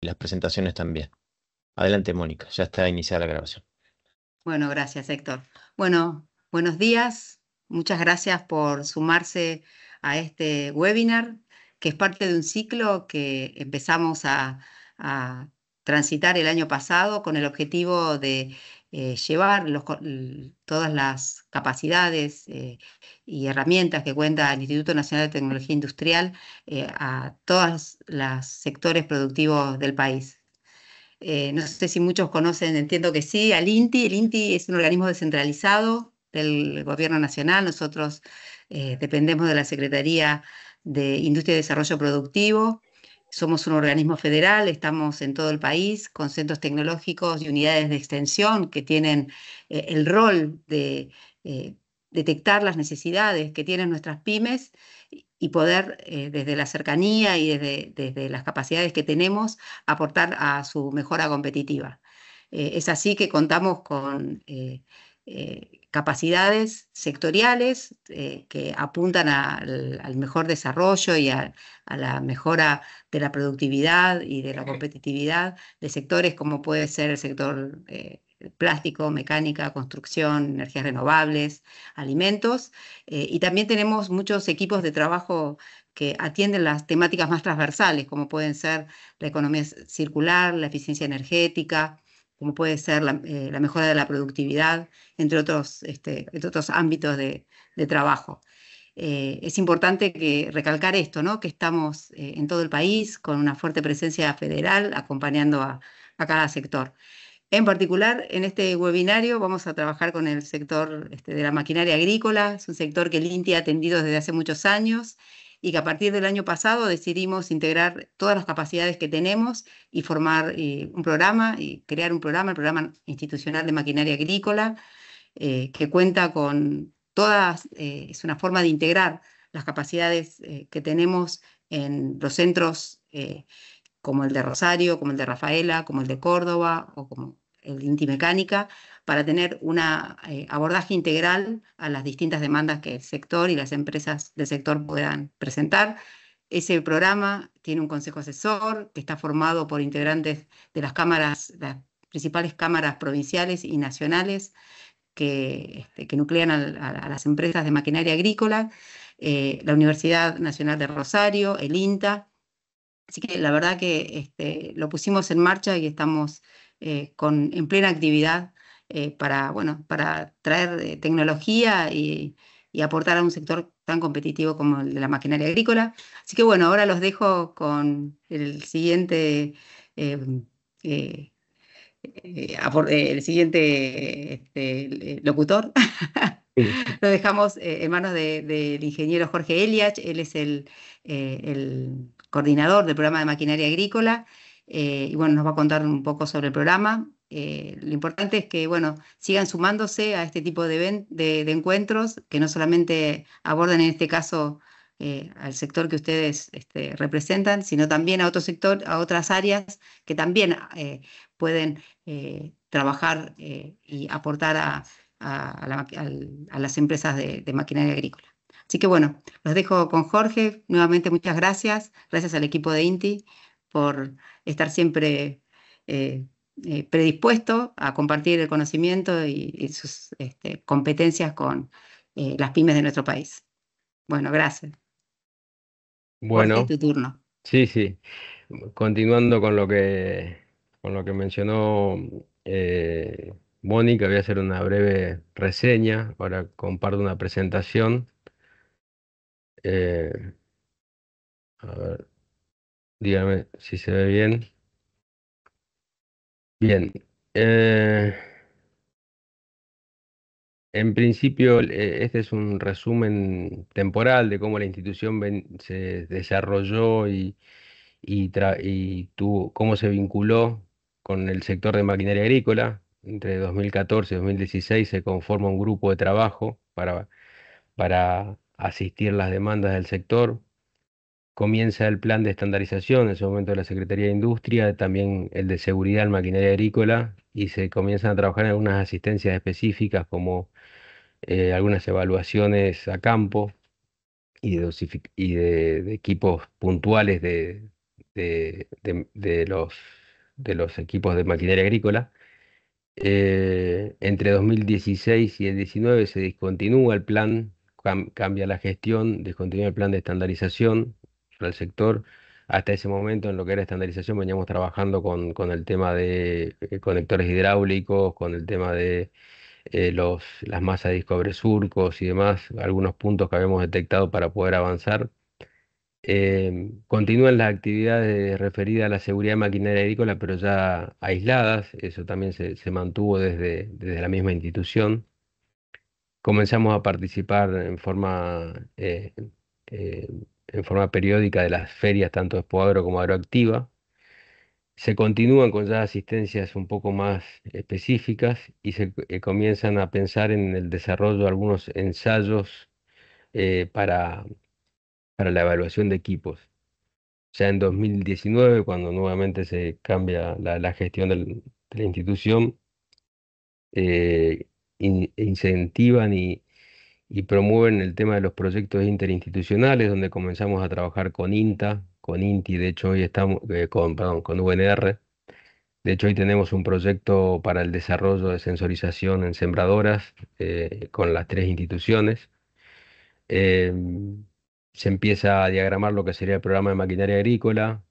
las presentaciones también. Adelante, Mónica, ya está iniciada la grabación. Bueno, gracias, Héctor. Bueno, buenos días. Muchas gracias por sumarse a este webinar, que es parte de un ciclo que empezamos a transitar el año pasado con el objetivo de llevar todas las capacidades y herramientas que cuenta el Instituto Nacional de Tecnología Industrial a todos los sectores productivos del país. No sé si muchos conocen, entiendo que sí, al INTI. El INTI es un organismo descentralizado del Gobierno Nacional. Nosotros dependemos de la Secretaría de Industria y Desarrollo Productivo. Somos un organismo federal, estamos en todo el país con centros tecnológicos y unidades de extensión que tienen el rol de eh, detectar las necesidades que tienen nuestras pymes y poder, desde la cercanía y desde las capacidades que tenemos, aportar a su mejora competitiva. Es así que contamos con capacidades sectoriales que apuntan al mejor desarrollo y a la mejora de la productividad y de la competitividad de sectores como puede ser el sector plástico, mecánica, construcción, energías renovables, alimentos. Y también tenemos muchos equipos de trabajo que atienden las temáticas más transversales, como pueden ser la economía circular, la eficiencia energética, como puede ser la mejora de la productividad, entre otros ámbitos de trabajo. Es importante recalcar esto, ¿no? Que estamos en todo el país con una fuerte presencia federal acompañando a cada sector. En particular, en este webinario vamos a trabajar con el sector de la maquinaria agrícola. Es un sector que el INTI ha atendido desde hace muchos años y que a partir del año pasado decidimos integrar todas las capacidades que tenemos y formar un programa y crear un programa, el Programa Institucional de Maquinaria Agrícola, que cuenta con todas, es una forma de integrar las capacidades que tenemos en los centros como el de Rosario, como el de Rafaela, como el de Córdoba o como el de Inti Mecánica, para tener un abordaje integral a las distintas demandas que el sector y las empresas del sector puedan presentar. Ese programa tiene un consejo asesor que está formado por integrantes de las principales cámaras provinciales y nacionales que nuclean a las empresas de maquinaria agrícola, la Universidad Nacional de Rosario, el INTA. Así que la verdad que lo pusimos en marcha y estamos en plena actividad bueno, para traer tecnología y aportar a un sector tan competitivo como el de la maquinaria agrícola. Así que bueno, ahora los dejo con el siguiente, eh, eh, locutor. Sí. Lo dejamos en manos del ingeniero Jorge Eliach. Él es el coordinador del programa de maquinaria agrícola. Y bueno, nos va a contar un poco sobre el programa. Lo importante es que, bueno, sigan sumándose a este tipo de encuentros, que no solamente abordan en este caso al sector que ustedes representan, sino también a otro sector, a otras áreas que también pueden trabajar y aportar a las empresas de maquinaria agrícola. Así que bueno, los dejo con Jorge. Nuevamente muchas gracias. Gracias al equipo de INTI por estar siempre eh, predispuesto a compartir el conocimiento y sus competencias con las pymes de nuestro país. Bueno, gracias. Jorge, Bueno, tu turno. sí, sí. Continuando con lo que mencionó Mónica, voy a hacer una breve reseña. Ahora comparto una presentación. Eh, a ver, dígame si se ve bien. Bien. eh, en principio, este es un resumen temporal de cómo la institución se desarrolló y cómo se vinculó con el sector de maquinaria agrícola. Entre 2014 y 2016 se conforma un grupo de trabajo para asistir las demandas del sector. Comienza el plan de estandarización, en ese momento de la Secretaría de Industria, también el de seguridad en maquinaria agrícola, y se comienzan a trabajar en algunas asistencias específicas como algunas evaluaciones a campo y de equipos puntuales de los equipos de maquinaria agrícola. Entre 2016 y el 19 se discontinúa el plan, cambia la gestión, discontinúa el plan de estandarización para el sector. Hasta ese momento, en lo que era estandarización, veníamos trabajando con el tema de conectores hidráulicos, con el tema de las masas de disco abre surcos y demás, algunos puntos que habíamos detectado para poder avanzar. Continúan las actividades referidas a la seguridad de maquinaria agrícola, pero ya aisladas. Eso también se mantuvo desde la misma institución. Comenzamos a participar eh, en forma periódica de las ferias, tanto de Expoagro como Agroactiva. Se continúan con ya asistencias un poco más específicas y se comienzan a pensar en el desarrollo de algunos ensayos eh, para, para la evaluación de equipos. Ya en 2019, cuando nuevamente se cambia la gestión de la institución, incentivan y promueven el tema de los proyectos interinstitucionales, donde comenzamos a trabajar con INTA, con INTI. De hecho hoy estamos, perdón, con UNR. De hecho hoy tenemos un proyecto para el desarrollo de sensorización en sembradoras, con las tres instituciones. em, Se empieza a diagramar lo que sería el programa de maquinaria agrícola.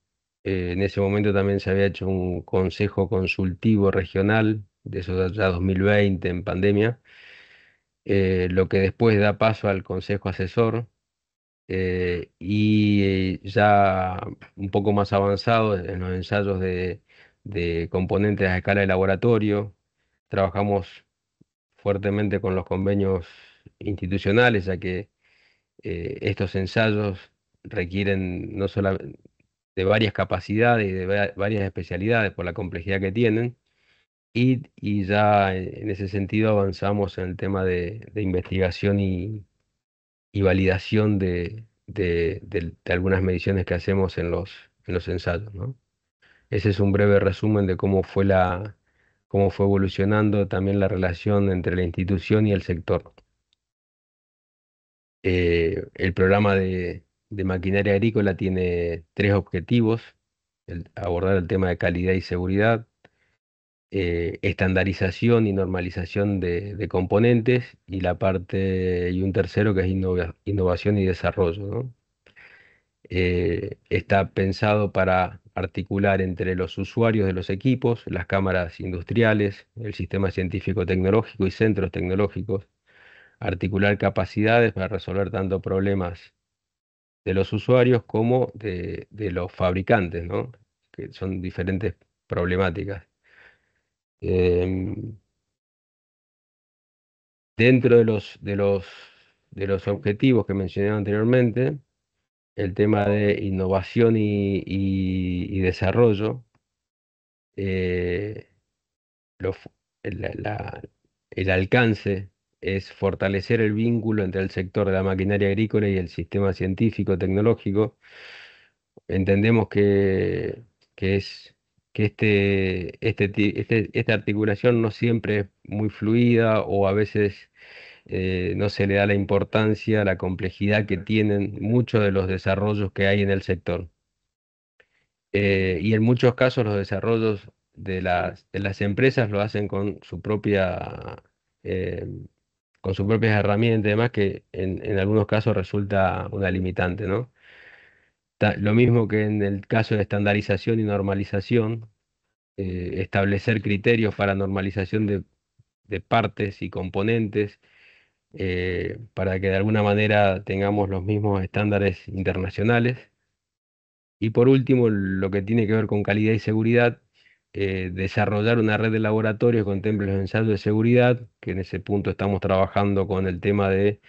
En ese momento también se había hecho un consejo consultivo regional, de eso ya 2020 en pandemia, lo que después da paso al consejo asesor. Ya un poco más avanzado en los ensayos de componentes a escala de laboratorio. Trabajamos fuertemente con los convenios institucionales, ya que estos ensayos requieren no solo de varias capacidades y de varias especialidades por la complejidad que tienen, y ya en ese sentido avanzamos en el tema de investigación y validación de algunas mediciones que hacemos en los ensayos, ¿no? Ese es un breve resumen de cómo fue evolucionando también la relación entre la institución y el sector. El programa de maquinaria agrícola tiene tres objetivos: abordar el tema de calidad y seguridad, estandarización y normalización de componentes, y un tercero que es innovación y desarrollo, ¿no? Está pensado para articular entre los usuarios de los equipos, las cámaras industriales, el sistema científico-tecnológico y centros tecnológicos, articular capacidades para resolver tanto problemas de los usuarios como de los fabricantes, ¿no? Que son diferentes problemáticas. Em, Dentro de los objetivos que mencioné anteriormente, el tema de innovación y desarrollo, eh, lo fu- el alcance es fortalecer el vínculo entre el sector de la maquinaria agrícola y el sistema científico-tecnológico. Entendemos que es que esta articulación no siempre es muy fluida, o a veces no se le da la importancia, la complejidad que tienen muchos de los desarrollos que hay en el sector. Y en muchos casos los desarrollos de las empresas lo hacen eh, con sus propias herramientas y demás, que en algunos casos resulta una limitante, ¿no? Lo mismo que en el caso de estandarización y normalización, establecer criterios para normalización de partes y componentes, para que de alguna manera tengamos los mismos estándares internacionales. Y por último, lo que tiene que ver con calidad y seguridad, desarrollar una red de laboratorios que contemple los ensayos de seguridad, que en ese punto estamos trabajando con el tema de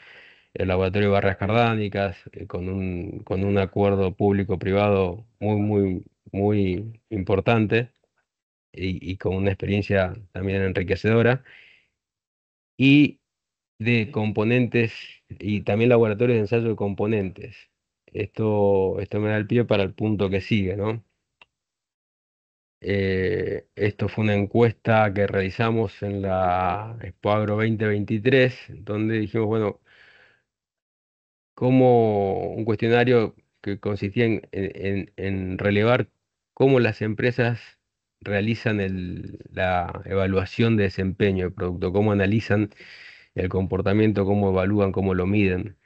el laboratorio de barras cardánicas, con un acuerdo público-privado muy importante, y con una experiencia también enriquecedora, y de componentes, y también laboratorios de ensayo de componentes. Esto me da el pie para el punto que sigue, ¿no? Esto fue una encuesta que realizamos en la Expoagro 2023, donde dijimos, bueno, como un cuestionario que consistía en relevar cómo las empresas realizan la evaluación de desempeño del producto, cómo analizan el comportamiento, cómo evalúan, cómo lo miden.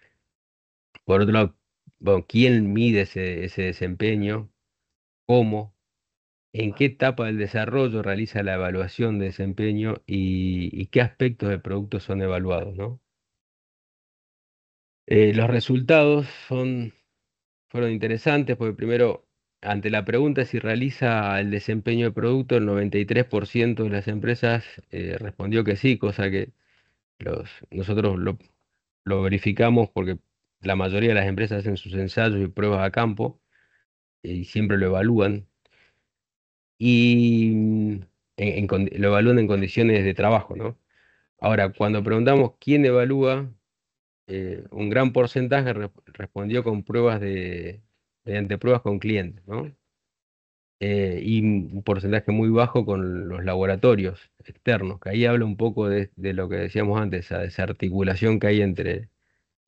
Por otro lado, bueno, ¿quién mide ese desempeño? ¿Cómo? ¿En qué etapa del desarrollo realiza la evaluación de desempeño y qué aspectos del producto son evaluados, ¿no? Los resultados fueron interesantes porque primero, ante la pregunta si realiza el desempeño del producto, el 93% de las empresas respondió que sí, cosa que nosotros lo verificamos porque la mayoría de las empresas hacen sus ensayos y pruebas a campo y siempre lo evalúan y lo evalúan en condiciones de trabajo, ¿no? Ahora, cuando preguntamos quién evalúa, un gran porcentaje respondió con mediante pruebas con clientes, ¿no? Y un porcentaje muy bajo con los laboratorios externos, que ahí habla un poco de lo que decíamos antes, esa desarticulación que hay entre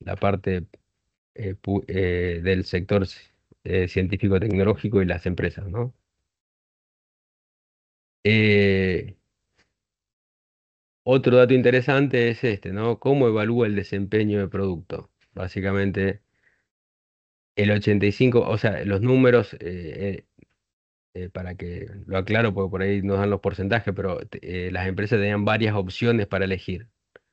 la parte del sector científico-tecnológico y las empresas, ¿no? Eh, Otro dato interesante es este, ¿no? ¿Cómo evalúa el desempeño del producto? Básicamente, el 85, o sea, los números, para que lo aclaro, porque por ahí nos dan los porcentajes, pero las empresas tenían varias opciones para elegir.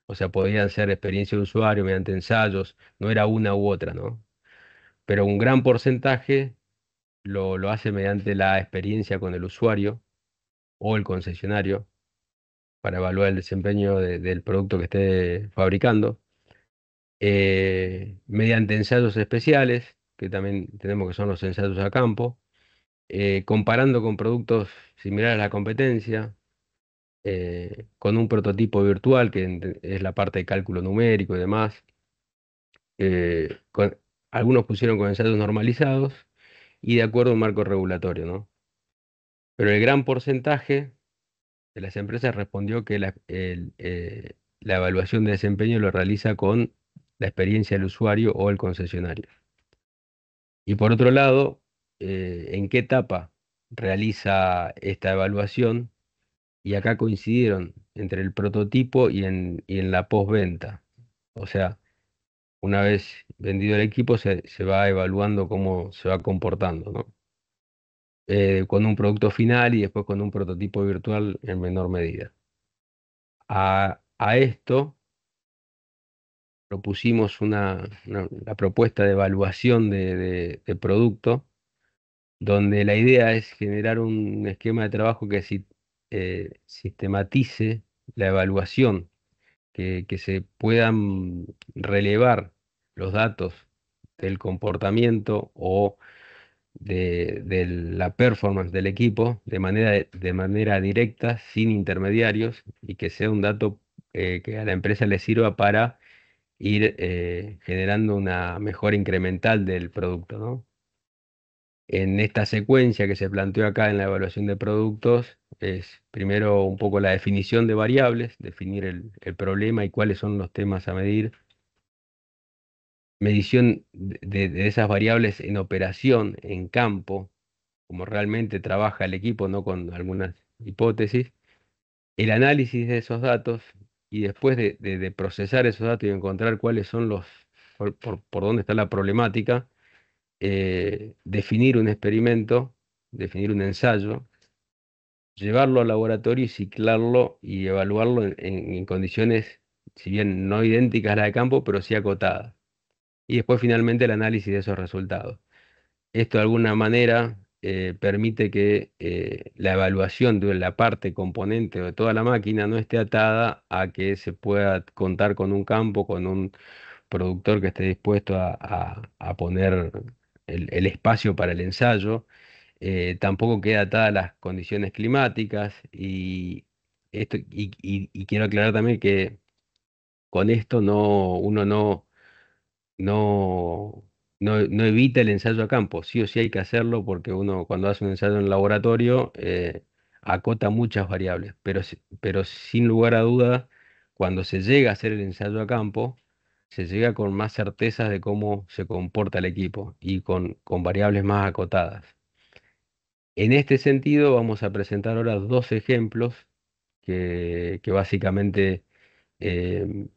O sea, podían ser experiencia de usuario mediante ensayos, no era una u otra, ¿no? Pero un gran porcentaje lo hace mediante la experiencia con el usuario o el concesionario para evaluar el desempeño del producto que esté fabricando. Mediante ensayos especiales, que también tenemos que son los ensayos a campo, comparando con productos similares a la competencia, con un prototipo virtual, que es la parte de cálculo numérico y demás. Algunos pusieron con ensayos normalizados y de acuerdo a un marco regulatorio, ¿no? Pero el gran porcentaje de las empresas respondió que la evaluación de desempeño lo realiza con la experiencia del usuario o el concesionario. Y por otro lado, ¿en qué etapa realiza esta evaluación? Y acá coincidieron entre el prototipo y en la postventa. O sea, una vez vendido el equipo, se va evaluando cómo se va comportando, ¿no? Con un producto final y después con un prototipo virtual en menor medida. A esto propusimos la propuesta de evaluación de producto, donde la idea es generar un esquema de trabajo que sistematice la evaluación, que se puedan relevar los datos del comportamiento o de la performance del equipo de manera directa, sin intermediarios, y que sea un dato que a la empresa le sirva para ir generando una mejora incremental del producto, ¿no? En esta secuencia que se planteó acá en la evaluación de productos, es primero un poco la definición de variables, definir el problema y cuáles son los temas a medir, medición de esas variables en operación, en campo, como realmente trabaja el equipo, no con algunas hipótesis, el análisis de esos datos y después de procesar esos datos y encontrar cuáles son por dónde está la problemática, definir un experimento, definir un ensayo, llevarlo al laboratorio y ciclarlo y evaluarlo en condiciones, si bien no idénticas a las de campo, pero sí acotadas. Y después finalmente el análisis de esos resultados. Esto de alguna manera permite que la evaluación de la parte componente de toda la máquina no esté atada a que se pueda contar con un campo, con un productor que esté dispuesto a poner el espacio para el ensayo. Tampoco queda atada a las condiciones climáticas y quiero aclarar también que con esto uno no, no evita el ensayo a campo. Sí o sí hay que hacerlo porque uno cuando hace un ensayo en el laboratorio acota muchas variables, pero sin lugar a duda, cuando se llega a hacer el ensayo a campo, se llega con más certezas de cómo se comporta el equipo y con variables más acotadas. En este sentido, vamos a presentar ahora dos ejemplos que básicamente eh,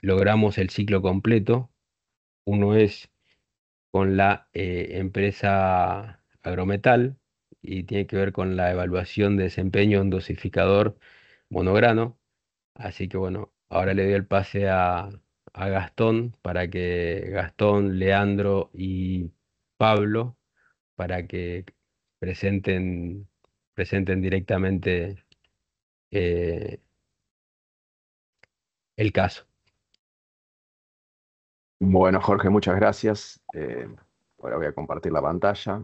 logramos el ciclo completo. Uno es con la empresa Agrometal y tiene que ver con la evaluación de desempeño en dosificador monograno. Así que bueno, ahora le doy el pase a Gastón para que Gastón, Leandro y Pablo para que presenten, presenten directamente eh, el caso. Bueno, Jorge, muchas gracias. Ahora voy a compartir la pantalla.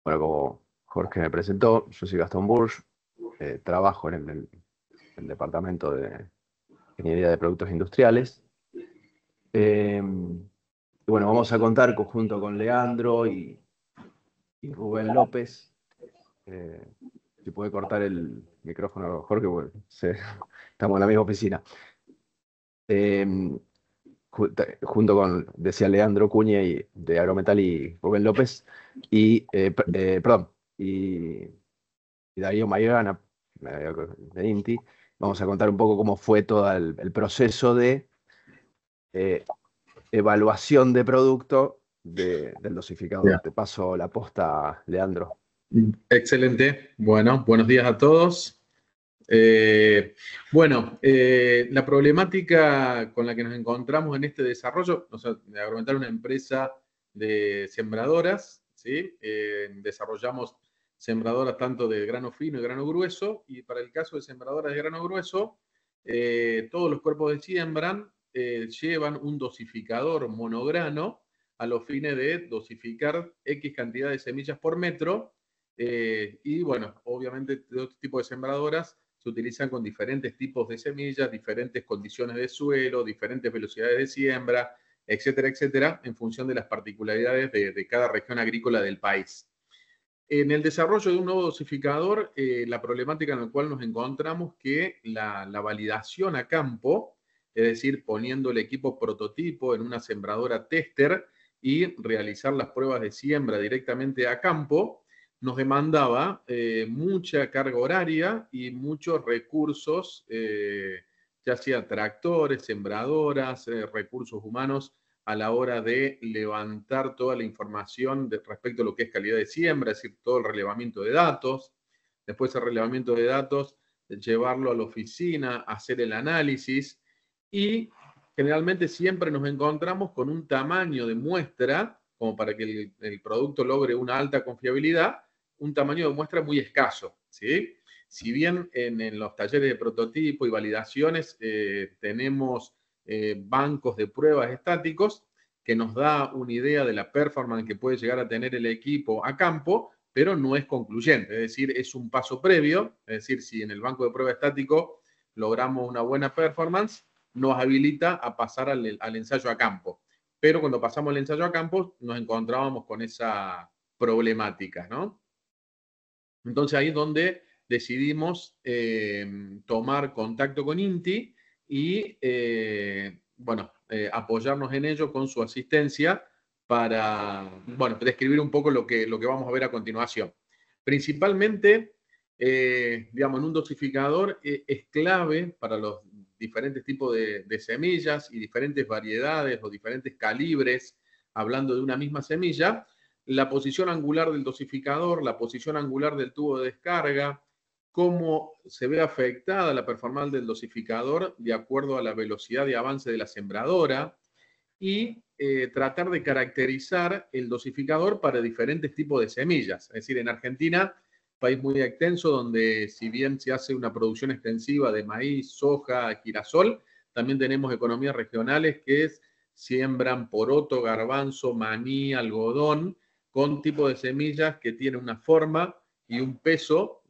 Bueno, como Jorge me presentó, yo soy Gastón Bursch, trabajo en el Departamento de Ingeniería de Productos Industriales. Y bueno, vamos a contar junto con Leandro y Rubén López. Si puede cortar el micrófono, Jorge, porque estamos en la misma oficina. Junto con, decía Leandro Cuña de Agrometal y Rubén López, perdón, y Darío Maidana de INTI, vamos a contar un poco cómo fue todo el proceso de evaluación de producto del dosificador. Ya. Te paso la posta, Leandro. Excelente. Bueno, buenos días a todos. La problemática con la que nos encontramos en este desarrollo, o sea, de Agrometal, una empresa de sembradoras, ¿sí? Desarrollamos sembradoras tanto de grano fino y grano grueso, y para el caso de sembradoras de grano grueso, todos los cuerpos de siembra llevan un dosificador monograno a los fines de dosificar X cantidad de semillas por metro. Y bueno, obviamente de otro tipo de sembradoras se utilizan con diferentes tipos de semillas, diferentes condiciones de suelo, diferentes velocidades de siembra, etcétera, etcétera, en función de las particularidades de cada región agrícola del país. En el desarrollo de un nuevo dosificador, la problemática en la cual nos encontramos que la validación a campo, es decir, poniendo el equipo prototipo en una sembradora tester y realizar las pruebas de siembra directamente a campo, nos demandaba mucha carga horaria y muchos recursos, ya sea tractores, sembradoras, recursos humanos a la hora de levantar toda la información respecto a lo que es calidad de siembra, es decir, todo el relevamiento de datos. Después el relevamiento de datos, llevarlo a la oficina, hacer el análisis y generalmente siempre nos encontramos con un tamaño de muestra, como para que el producto logre una alta confiabilidad, un tamaño de muestra muy escaso, ¿sí? Si bien en los talleres de prototipo y validaciones tenemos bancos de pruebas estáticos que nos da una idea de la performance que puede llegar a tener el equipo a campo, pero no es concluyente, es decir, es un paso previo, es decir, si en el banco de prueba estático logramos una buena performance, nos habilita a pasar al ensayo a campo. Pero cuando pasamos el ensayo a campo, nos encontrábamos con esa problemática, ¿no? Entonces ahí es donde decidimos tomar contacto con INTI y, apoyarnos en ello con su asistencia para, describir un poco lo que vamos a ver a continuación. Principalmente, digamos, en un dosificador es clave para los diferentes tipos de semillas y diferentes variedades o diferentes calibres, hablando de una misma semilla, la posición angular del dosificador, la posición angular del tubo de descarga, cómo se ve afectada la performance del dosificador de acuerdo a la velocidad de avance de la sembradora y tratar de caracterizar el dosificador para diferentes tipos de semillas. Es decir, en Argentina, país muy extenso donde si bien se hace una producción extensiva de maíz, soja, girasol, también tenemos economías regionales que siembran poroto, garbanzo, maní, algodón, con tipos de semillas que tienen una forma y un peso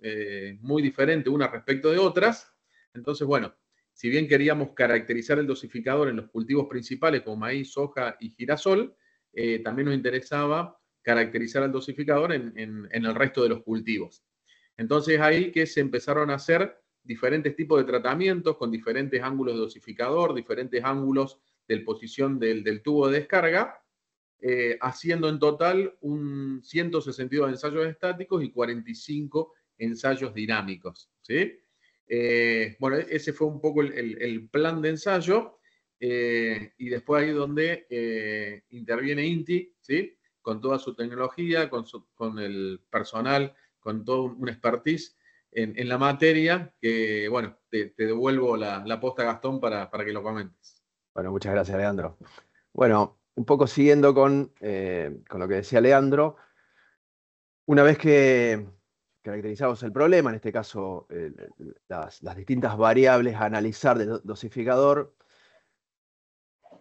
muy diferente unas respecto de otras. Entonces, bueno, si bien queríamos caracterizar el dosificador en los cultivos principales como maíz, soja y girasol, también nos interesaba caracterizar el dosificador en el resto de los cultivos. Entonces ahí que se empezaron a hacer diferentes tipos de tratamientos con diferentes ángulos de dosificador, diferentes ángulos de posición del tubo de descarga, haciendo en total 162 ensayos estáticos y 45 ensayos dinámicos, ¿sí? Bueno, ese fue un poco el plan de ensayo, y después ahí donde interviene INTI, ¿sí? Con toda su tecnología, con el personal, con todo un expertise en la materia, que bueno, te devuelvo la posta, Gastón, para que lo comentes. Bueno, muchas gracias, Leandro. Bueno, un poco siguiendo con lo que decía Leandro, una vez que caracterizamos el problema, en este caso las distintas variables a analizar del dosificador,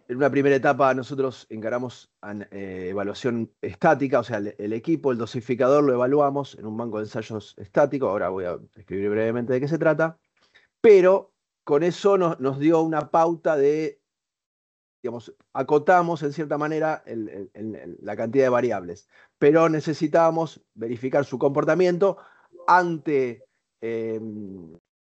en una primera etapa nosotros encaramos evaluación estática, o sea, el equipo, el dosificador lo evaluamos en un banco de ensayos estático, ahora voy a describir brevemente de qué se trata, pero con eso nos dio una pauta de, digamos, acotamos en cierta manera la cantidad de variables, pero necesitábamos verificar su comportamiento ante,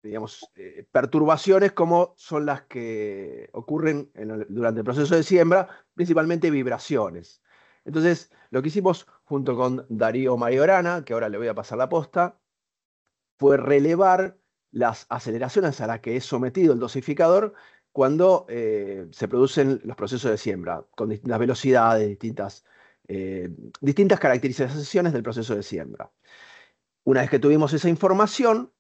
digamos, perturbaciones como son las que ocurren durante el proceso de siembra, principalmente vibraciones. Entonces, lo que hicimos junto con Darío Majorana, que ahora le voy a pasar la posta, fue relevar las aceleraciones a las que es sometido el dosificador cuando se producen los procesos de siembra, con distintas velocidades, distintas caracterizaciones del proceso de siembra. Una vez que tuvimos esa información,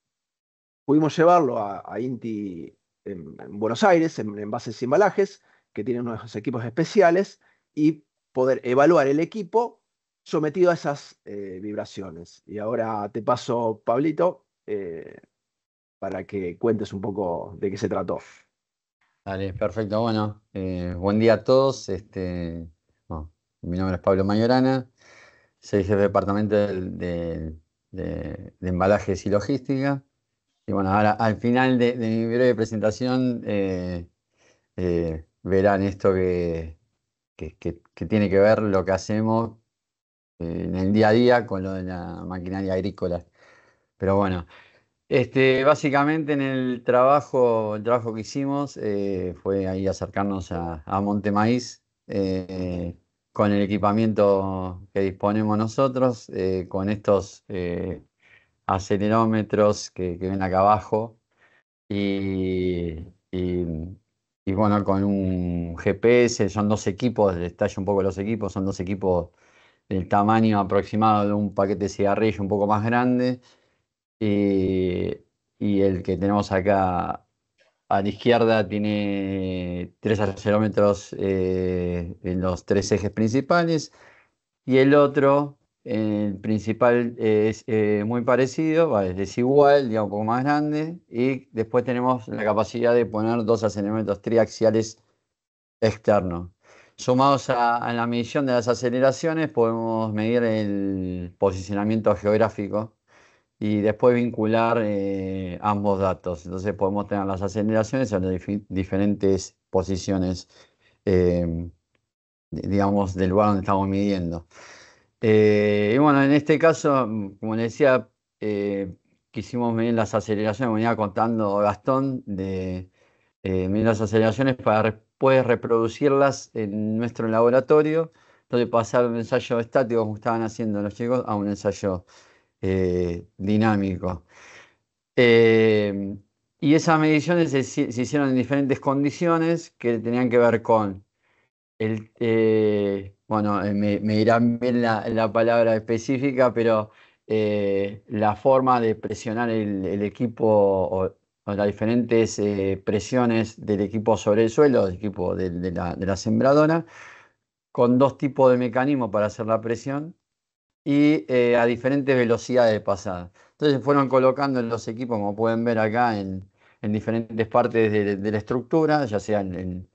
pudimos llevarlo a INTI en Buenos Aires, en envases y embalajes, que tienen unos equipos especiales, y poder evaluar el equipo sometido a esas vibraciones. Y ahora te paso, Pablito, para que cuentes un poco de qué se trató. Dale, perfecto. Bueno, buen día a todos. Bueno, mi nombre es Pablo Majorana, soy jefe de departamento de embalajes y logística. Y bueno, ahora al final de mi breve presentación verán esto que tiene que ver lo que hacemos en el día a día con lo de la maquinaria agrícola. Pero bueno. Básicamente en el trabajo que hicimos fue ahí acercarnos a Monte Maíz con el equipamiento que disponemos nosotros, con estos acelerómetros que ven acá abajo y, y- y bueno, con un GPS. Son dos equipos, les tallo un poco los equipos, son dos equipos del tamaño aproximado de un paquete de cigarrillo un poco más grande. Y, y el que tenemos acá a la izquierda tiene tres acelerómetros en los tres ejes principales, y el otro, el principal, es muy parecido, es desigual, digamos, un poco más grande, y después tenemos la capacidad de poner dos acelerómetros triaxiales externos. Sumados a la medición de las aceleraciones, podemos medir el posicionamiento geográfico y después vincular ambos datos. Entonces podemos tener las aceleraciones en las diferentes posiciones, eh, digamos, del lugar donde estamos midiendo. Y bueno, en este caso, como les decía, quisimos medir las aceleraciones, me venía contando Gastón, medir las aceleraciones para después reproducirlas en nuestro laboratorio. Entonces pasar de un ensayo estático, como estaban haciendo los chicos, a un ensayo dinámico. Eh, y esas mediciones se hicieron en diferentes condiciones que tenían que ver con bueno, me dirán bien la palabra específica, pero la forma de presionar el equipo o las diferentes presiones del equipo sobre el suelo, del equipo de la sembradora, con dos tipos de mecanismos para hacer la presión y a diferentes velocidades de pasada. Entonces se fueron colocando en los equipos, como pueden ver acá, en diferentes partes de la estructura, ya sea en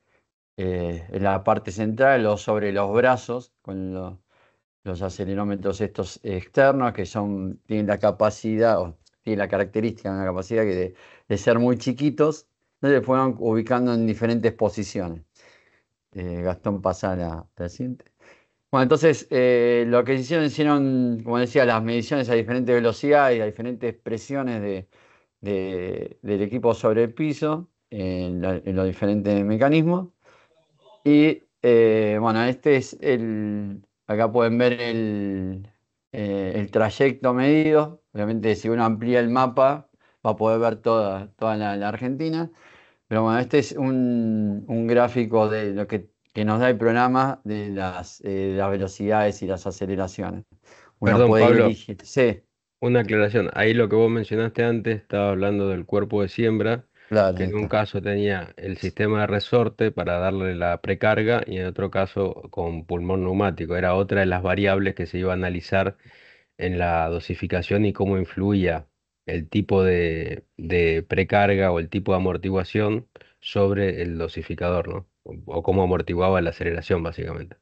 la parte central o sobre los brazos, con los acelerómetros estos externos, que tienen la capacidad, o tienen la característica, una capacidad de ser muy chiquitos. Entonces se fueron ubicando en diferentes posiciones. Gastón, pasa a la siguiente. Bueno, entonces lo que hicieron, como decía, las mediciones a diferentes velocidades y a diferentes presiones del equipo sobre el piso en los diferentes mecanismos. Y bueno, acá pueden ver el trayecto medido. Obviamente, si uno amplía el mapa, va a poder ver toda la Argentina. Pero bueno, este es un gráfico de lo que nos da el programa de las velocidades y las aceleraciones. Uno Perdón, puede ir Pablo, eligiendo. Sí, una aclaración. Ahí lo que vos mencionaste antes, estaba hablando del cuerpo de siembra, claro, que ahí en un está. caso tenía el sistema de resorte para darle la precarga y en otro caso con pulmón neumático. Era otra de las variables que se iba a analizar en la dosificación y cómo influía el tipo de precarga o el tipo de amortiguación sobre el dosificador, ¿no? O cómo amortiguaba la aceleración, básicamente.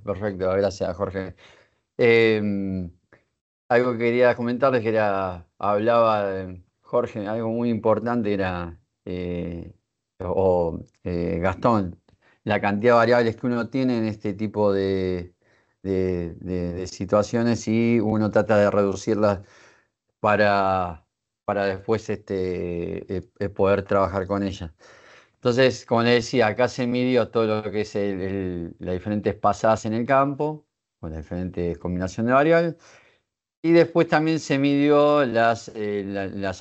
Perfecto, gracias, Jorge. Em, Algo que quería comentarles que Jorge, algo muy importante era, Gastón, la cantidad de variables que uno tiene en este tipo de situaciones y uno trata de reducirlas para, para después poder trabajar con ellas. Entonces, como les decía, acá se midió todo lo que es las diferentes pasadas en el campo, con las diferentes combinaciones de variables. Y después también se midió las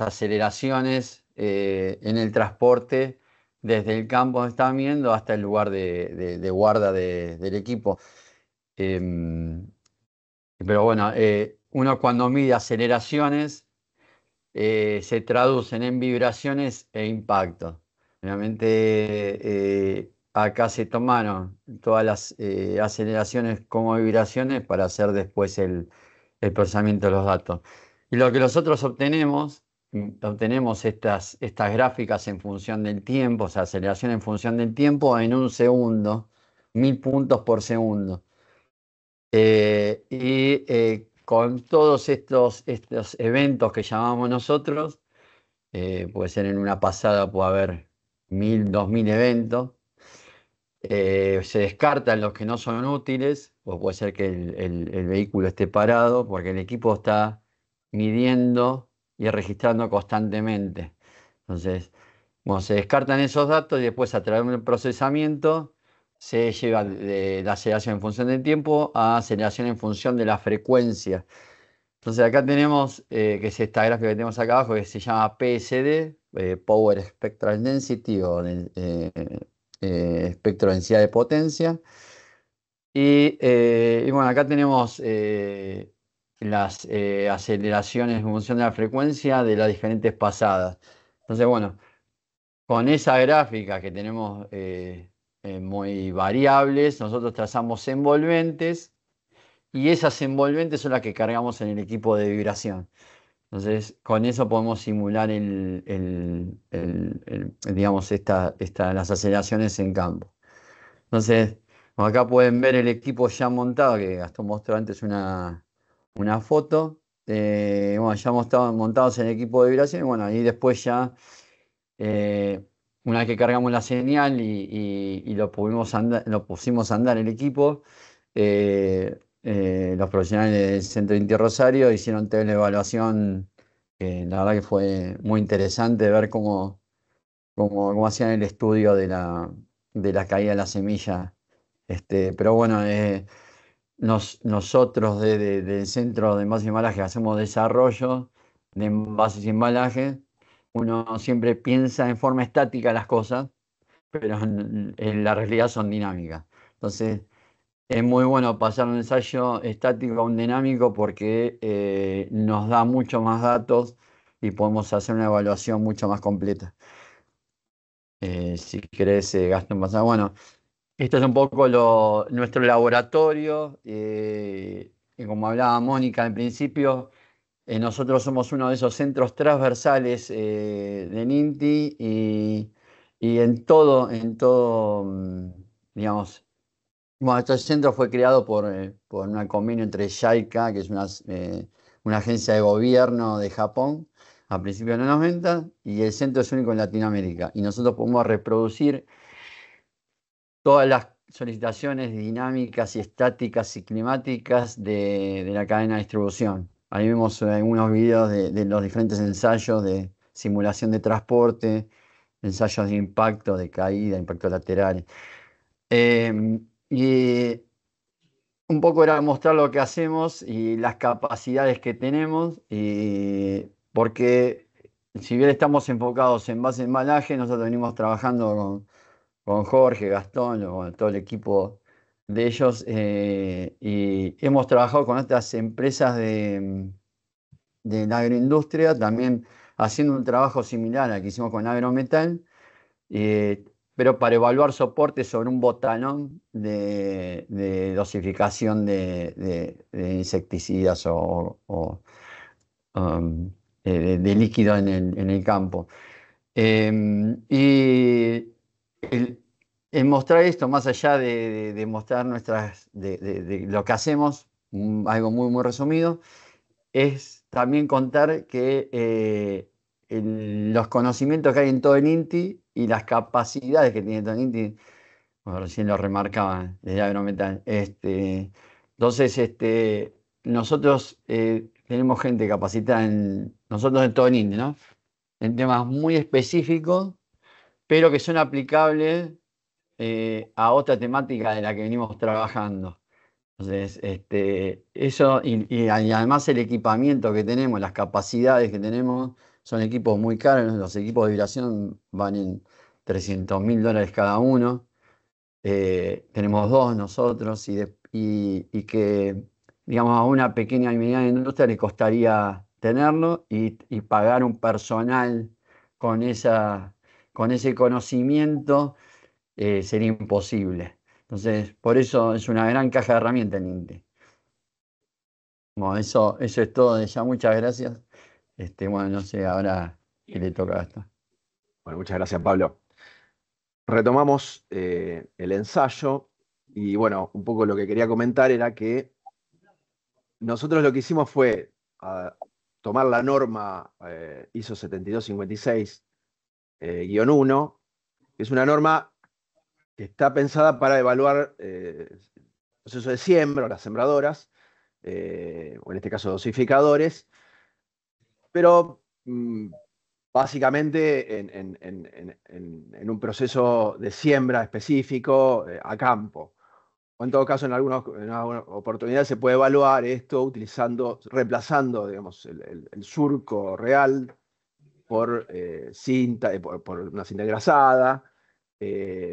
aceleraciones en el transporte desde el campo donde estaban viendo hasta el lugar de guarda del equipo. Em, pero bueno, uno cuando mide aceleraciones se traducen en vibraciones e impactos. Realmente acá se tomaron todas las aceleraciones como vibraciones para hacer después el procesamiento de los datos. Y lo que nosotros obtenemos estas gráficas en función del tiempo, o sea, aceleración en función del tiempo en un segundo, 1000 puntos por segundo. Con todos estos eventos que llamamos nosotros, puede ser en una pasada, puede haber 1000, 2000 eventos. Se descartan los que no son útiles, o puede ser que el vehículo esté parado, porque el equipo está midiendo y registrando constantemente. Entonces, bueno, se descartan esos datos y después a través del procesamiento se lleva de la aceleración en función del tiempo a aceleración en función de la frecuencia. Entonces acá tenemos, que es esta gráfica que tenemos acá abajo, que se llama PSD, Power Spectral Density o espectro de densidad de potencia. Y bueno, acá tenemos las aceleraciones en función de la frecuencia de las diferentes pasadas. Entonces, bueno, con esa gráfica que tenemos muy variables, nosotros trazamos envolventes y esas envolventes son las que cargamos en el equipo de vibración. Entonces, con eso podemos simular digamos, las aceleraciones en campo. Entonces, como acá pueden ver el equipo ya montado, que Gastón mostró antes una foto. Bueno, ya hemos estado montados en el equipo de vibración y bueno, ahí después ya, eh, una vez que cargamos la señal y lo pusimos a andar el equipo, los profesionales del Centro Inti Rosario hicieron toda la evaluación, que la verdad que fue muy interesante ver cómo hacían el estudio de la caída de la semilla. Pero bueno, nosotros del Centro de Envases y Embalaje hacemos desarrollo de envases y embalajes. Uno siempre piensa en forma estática las cosas, pero en la realidad son dinámicas. Entonces, es muy bueno pasar un ensayo estático a un dinámico porque nos da mucho más datos y podemos hacer una evaluación mucho más completa. Si querés, Gastón, pasar. Bueno, esto es un poco nuestro laboratorio. Y como hablaba Mónica al principio, nosotros somos uno de esos centros transversales del INTI y digamos, bueno, este centro fue creado por un convenio entre JICA, que es una agencia de gobierno de Japón, a principios de los 90, y el centro es único en Latinoamérica. Y nosotros podemos reproducir todas las solicitaciones dinámicas y estáticas y climáticas de la cadena de distribución. Ahí vemos algunos videos de los diferentes ensayos de simulación de transporte, ensayos de impacto, de caída, impactos laterales. Y un poco era mostrar lo que hacemos y las capacidades que tenemos, porque si bien estamos enfocados en base de embalaje, nosotros venimos trabajando con Jorge, Gastón, con todo el equipo de ellos, y hemos trabajado con otras empresas de la agroindustria, también haciendo un trabajo similar al que hicimos con Agrometal, eh, pero para evaluar soporte sobre un botanón de dosificación de insecticidas um, de líquido en el campo. Y el mostrar esto, más allá de mostrar de lo que hacemos, algo muy, muy resumido, es también contar que los conocimientos que hay en todo el INTI y las capacidades que tiene todo el INTI, bueno, recién lo remarcaban desde Agrometal. Entonces, nosotros tenemos gente capacitada nosotros en todo el INTI, ¿no? En temas muy específicos, pero que son aplicables a otra temática de la que venimos trabajando. Entonces, eso y además el equipamiento que tenemos, las capacidades que tenemos, son equipos muy caros. Los equipos de vibración van en $300.000 cada uno. Tenemos dos nosotros y que, digamos, a una pequeña y mediana industria le costaría tenerlo y pagar un personal con con ese conocimiento sería imposible. Entonces, por eso es una gran caja de herramientas el INTE. Bueno, eso es todo de ya, muchas gracias. Bueno, no sé, ahora qué le toca a esto. Bueno, muchas gracias, Pablo. Retomamos el ensayo y bueno, un poco lo que quería comentar era que nosotros lo que hicimos fue tomar la norma ISO 7256-1, que es una norma que está pensada para evaluar el proceso de siembra o las sembradoras, o en este caso dosificadores, pero básicamente en un proceso de siembra específico a campo. O en todo caso, en algunas oportunidades se puede evaluar esto reemplazando, digamos, el surco real por cinta, por una cinta engrasada,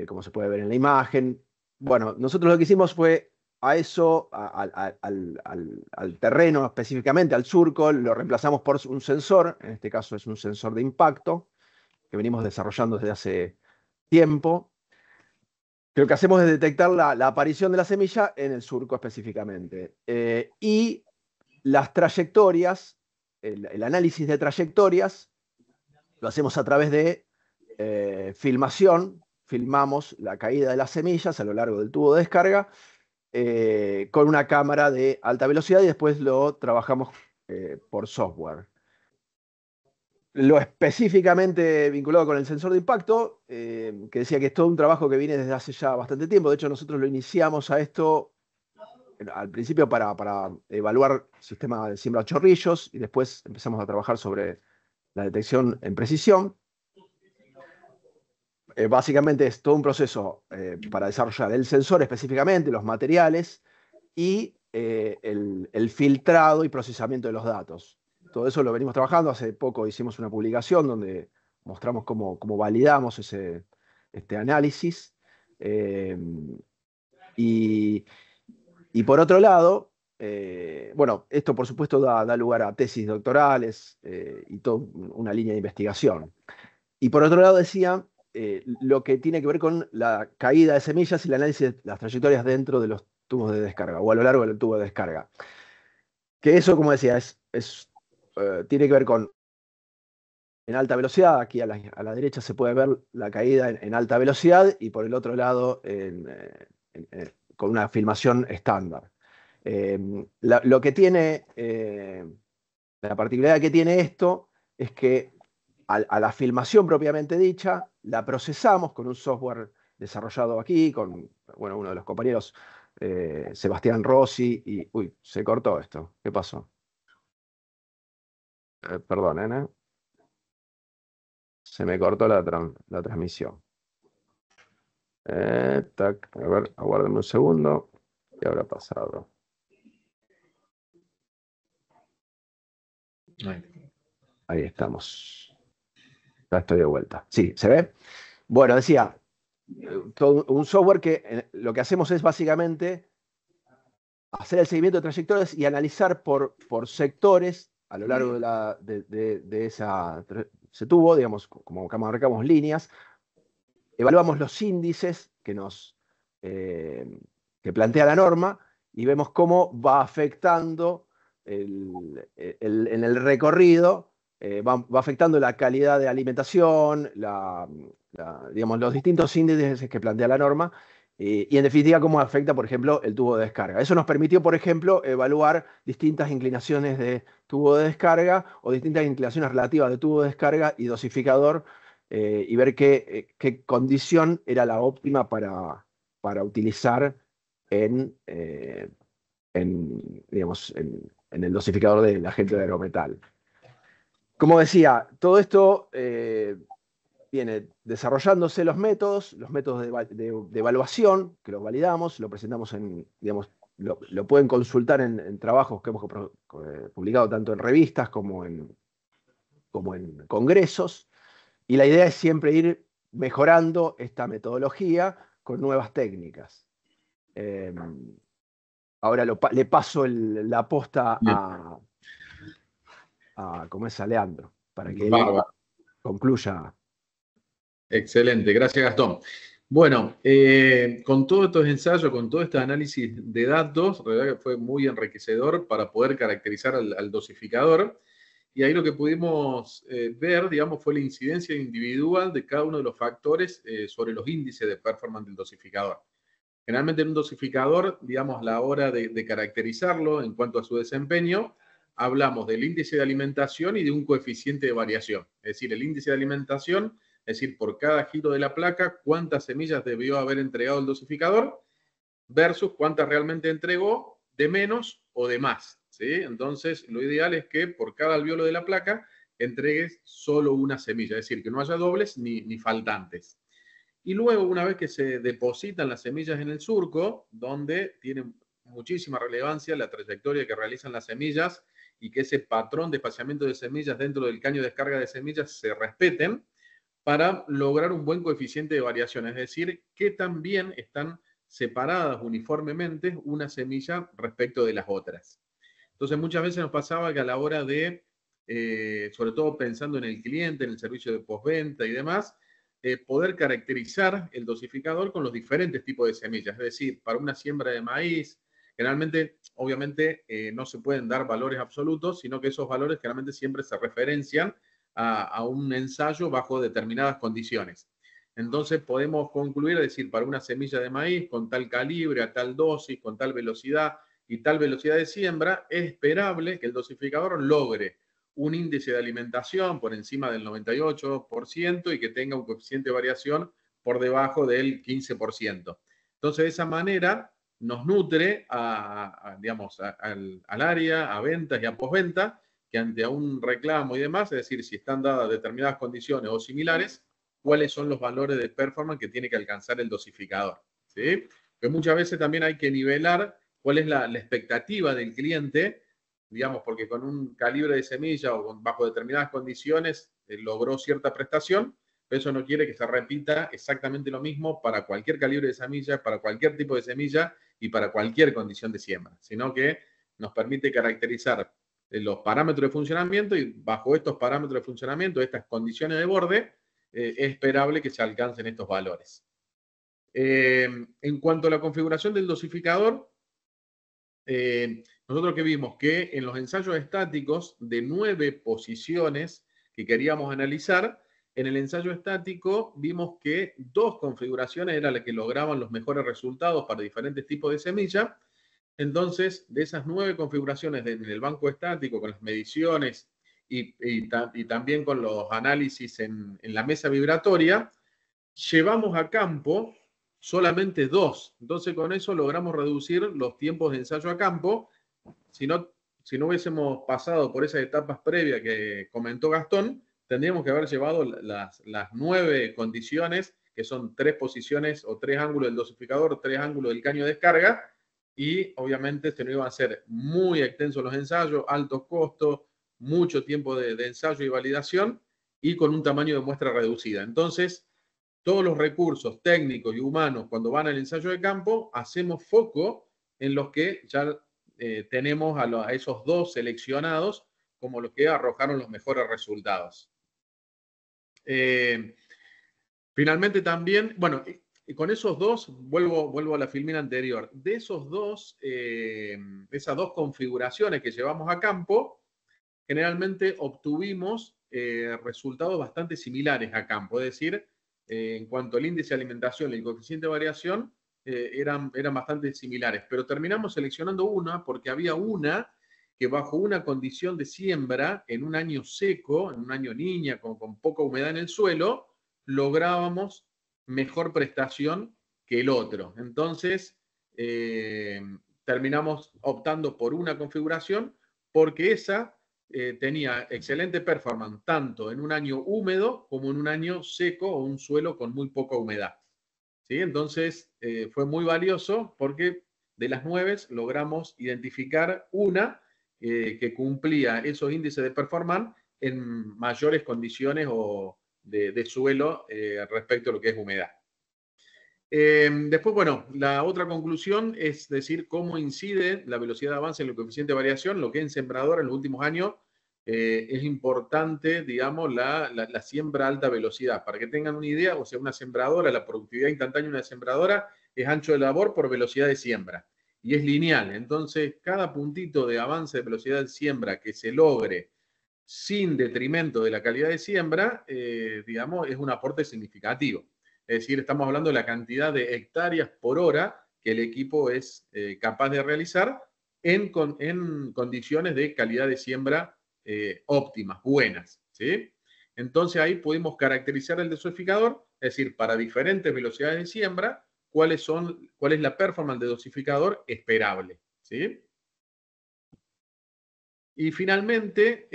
como se puede ver en la imagen. Bueno, nosotros lo que hicimos fue a eso, al terreno específicamente, al surco, lo reemplazamos por un sensor, en este caso es un sensor de impacto, que venimos desarrollando desde hace tiempo. Lo que hacemos es detectar la aparición de la semilla en el surco específicamente. Y las trayectorias, el análisis de trayectorias, lo hacemos a través de filmación. Filmamos la caída de las semillas a lo largo del tubo de descarga con una cámara de alta velocidad y después lo trabajamos por software. Lo específicamente vinculado con el sensor de impacto, que decía que es todo un trabajo que viene desde hace ya bastante tiempo. De hecho, nosotros lo iniciamos a esto al principio para evaluar el sistema de siembra a chorrillos y después empezamos a trabajar sobre la detección en precisión. Básicamente es todo un proceso para desarrollar el sensor específicamente, los materiales y el filtrado y procesamiento de los datos. Todo eso lo venimos trabajando. Hace poco hicimos una publicación donde mostramos cómo validamos este análisis. Y por otro lado, bueno, esto por supuesto da lugar a tesis doctorales y toda una línea de investigación. Y por otro lado decía lo que tiene que ver con la caída de semillas y el análisis de las trayectorias dentro de los tubos de descarga o a lo largo del tubo de descarga. Que eso, como decía, tiene que ver con en alta velocidad. Aquí a la derecha se puede ver la caída en alta velocidad y por el otro lado con una filmación estándar. Lo que tiene, la particularidad que tiene esto es que a la filmación propiamente dicha la procesamos con un software desarrollado aquí, con bueno, uno de los compañeros, Sebastián Rossi, y... Uy, se cortó esto. ¿Qué pasó? Perdonen, ¿eh? Se me cortó la transmisión. Tac, a ver, aguárdenme un segundo. ¿Qué habrá pasado? Ahí estamos. Ya estoy de vuelta. Sí, ¿se ve? Bueno, decía, todo un software que lo que hacemos es básicamente hacer el seguimiento de trayectorias y analizar por sectores a lo largo de ese tubo, digamos, como marcamos líneas, evaluamos los índices que plantea la norma y vemos cómo va afectando en el recorrido, va afectando la calidad de alimentación, digamos, los distintos índices que plantea la norma, y en definitiva cómo afecta, por ejemplo, el tubo de descarga. Eso nos permitió, por ejemplo, evaluar distintas inclinaciones de tubo de descarga o distintas inclinaciones relativas de tubo de descarga y dosificador, y ver qué condición era la óptima para utilizar digamos, en el dosificador del agente de aerometal. Como decía, todo esto viene desarrollándose los métodos de evaluación, que los validamos, lo presentamos digamos, lo pueden consultar en trabajos que hemos publicado tanto en revistas como en congresos. Y la idea es siempre ir mejorando esta metodología con nuevas técnicas. Ahora le paso la posta ¿cómo es? A Leandro, para que él concluya. Excelente, gracias Gastón. Bueno, con todos estos ensayos, con todo este análisis de datos, la verdad que fue muy enriquecedor para poder caracterizar al dosificador. Y ahí lo que pudimos ver, digamos, fue la incidencia individual de cada uno de los factores sobre los índices de performance del dosificador. Generalmente en un dosificador, digamos, a la hora de caracterizarlo en cuanto a su desempeño, hablamos del índice de alimentación y de un coeficiente de variación. Es decir, el índice de alimentación, es decir, por cada giro de la placa, cuántas semillas debió haber entregado el dosificador versus cuántas realmente entregó, de menos o de más, ¿sí? Entonces, lo ideal es que por cada alvéolo de la placa entregues solo una semilla, es decir, que no haya dobles ni faltantes. Y luego, una vez que se depositan las semillas en el surco, donde tiene muchísima relevancia la trayectoria que realizan las semillas y que ese patrón de espaciamiento de semillas dentro del caño de descarga de semillas se respeten para lograr un buen coeficiente de variación, es decir, que también están separadas uniformemente una semilla respecto de las otras. Entonces, muchas veces nos pasaba que a la hora de, sobre todo pensando en el cliente, en el servicio de postventa y demás, poder caracterizar el dosificador con los diferentes tipos de semillas. Es decir, para una siembra de maíz, generalmente, obviamente, no se pueden dar valores absolutos, sino que esos valores generalmente siempre se referencian a un ensayo bajo determinadas condiciones. Entonces podemos concluir, es decir, para una semilla de maíz con tal calibre, a tal dosis, con tal velocidad y tal velocidad de siembra, es esperable que el dosificador logre un índice de alimentación por encima del 98% y que tenga un coeficiente de variación por debajo del 15%. Entonces, de esa manera nos nutre digamos, al área, a ventas y a postventa, que ante un reclamo y demás, es decir, si están dadas determinadas condiciones o similares, cuáles son los valores de performance que tiene que alcanzar el dosificador, ¿sí? Que muchas veces también hay que nivelar cuál es la expectativa del cliente, digamos, porque con un calibre de semilla o bajo determinadas condiciones logró cierta prestación, pero eso no quiere que se repita exactamente lo mismo para cualquier calibre de semilla, para cualquier tipo de semilla y para cualquier condición de siembra, sino que nos permite caracterizar los parámetros de funcionamiento y bajo estos parámetros de funcionamiento, estas condiciones de borde, es esperable que se alcancen estos valores. En cuanto a la configuración del dosificador, nosotros que vimos que en los ensayos estáticos de 9 posiciones que queríamos analizar, en el ensayo estático vimos que 2 configuraciones eran las que lograban los mejores resultados para diferentes tipos de semilla. Entonces, de esas 9 configuraciones en el banco estático, con las mediciones y también con los análisis en la mesa vibratoria, llevamos a campo solamente 2. Entonces, con eso logramos reducir los tiempos de ensayo a campo. Si no, si no hubiésemos pasado por esas etapas previas que comentó Gastón, tendríamos que haber llevado las 9 condiciones, que son 3 posiciones o 3 ángulos del dosificador, 3 ángulos del caño de descarga, y obviamente se nos iban a hacer muy extensos los ensayos, altos costos, mucho tiempo de ensayo y validación, y con un tamaño de muestra reducida. Entonces, todos los recursos técnicos y humanos, cuando van al ensayo de campo, hacemos foco en los que ya tenemos a esos 2 seleccionados como los que arrojaron los mejores resultados. Finalmente también, bueno, y con esos 2, vuelvo a la filmina anterior, de esos 2, esas 2 configuraciones que llevamos a campo, generalmente obtuvimos resultados bastante similares a campo, es decir, en cuanto al índice de alimentación y el coeficiente de variación, eran bastante similares, pero terminamos seleccionando una porque había una que bajo una condición de siembra en un año seco, en un año niña, con poca humedad en el suelo, lográbamos mejor prestación que el otro. Entonces, terminamos optando por una configuración porque esa tenía excelente performance tanto en un año húmedo como en un año seco o un suelo con muy poca humedad. ¿Sí? Entonces, fue muy valioso porque de las 9 logramos identificar una que cumplía esos índices de performance en mayores condiciones de suelo respecto a lo que es humedad. Después, bueno, la otra conclusión es decir cómo incide la velocidad de avance en el coeficiente de variación, lo que en sembradora en los últimos años es importante, digamos, la siembra a alta velocidad. Para que tengan una idea, o sea, una sembradora, la productividad instantánea de una sembradora es ancho de labor por velocidad de siembra. Y es lineal. Entonces, cada puntito de avance de velocidad de siembra que se logre sin detrimento de la calidad de siembra, digamos, es un aporte significativo. Es decir, estamos hablando de la cantidad de hectáreas por hora que el equipo es capaz de realizar en condiciones de calidad de siembra óptimas, buenas. ¿Sí? Entonces ahí pudimos caracterizar el dosificador, es decir, para diferentes velocidades de siembra, cuál es la performance de dosificador esperable. ¿Sí? Y finalmente,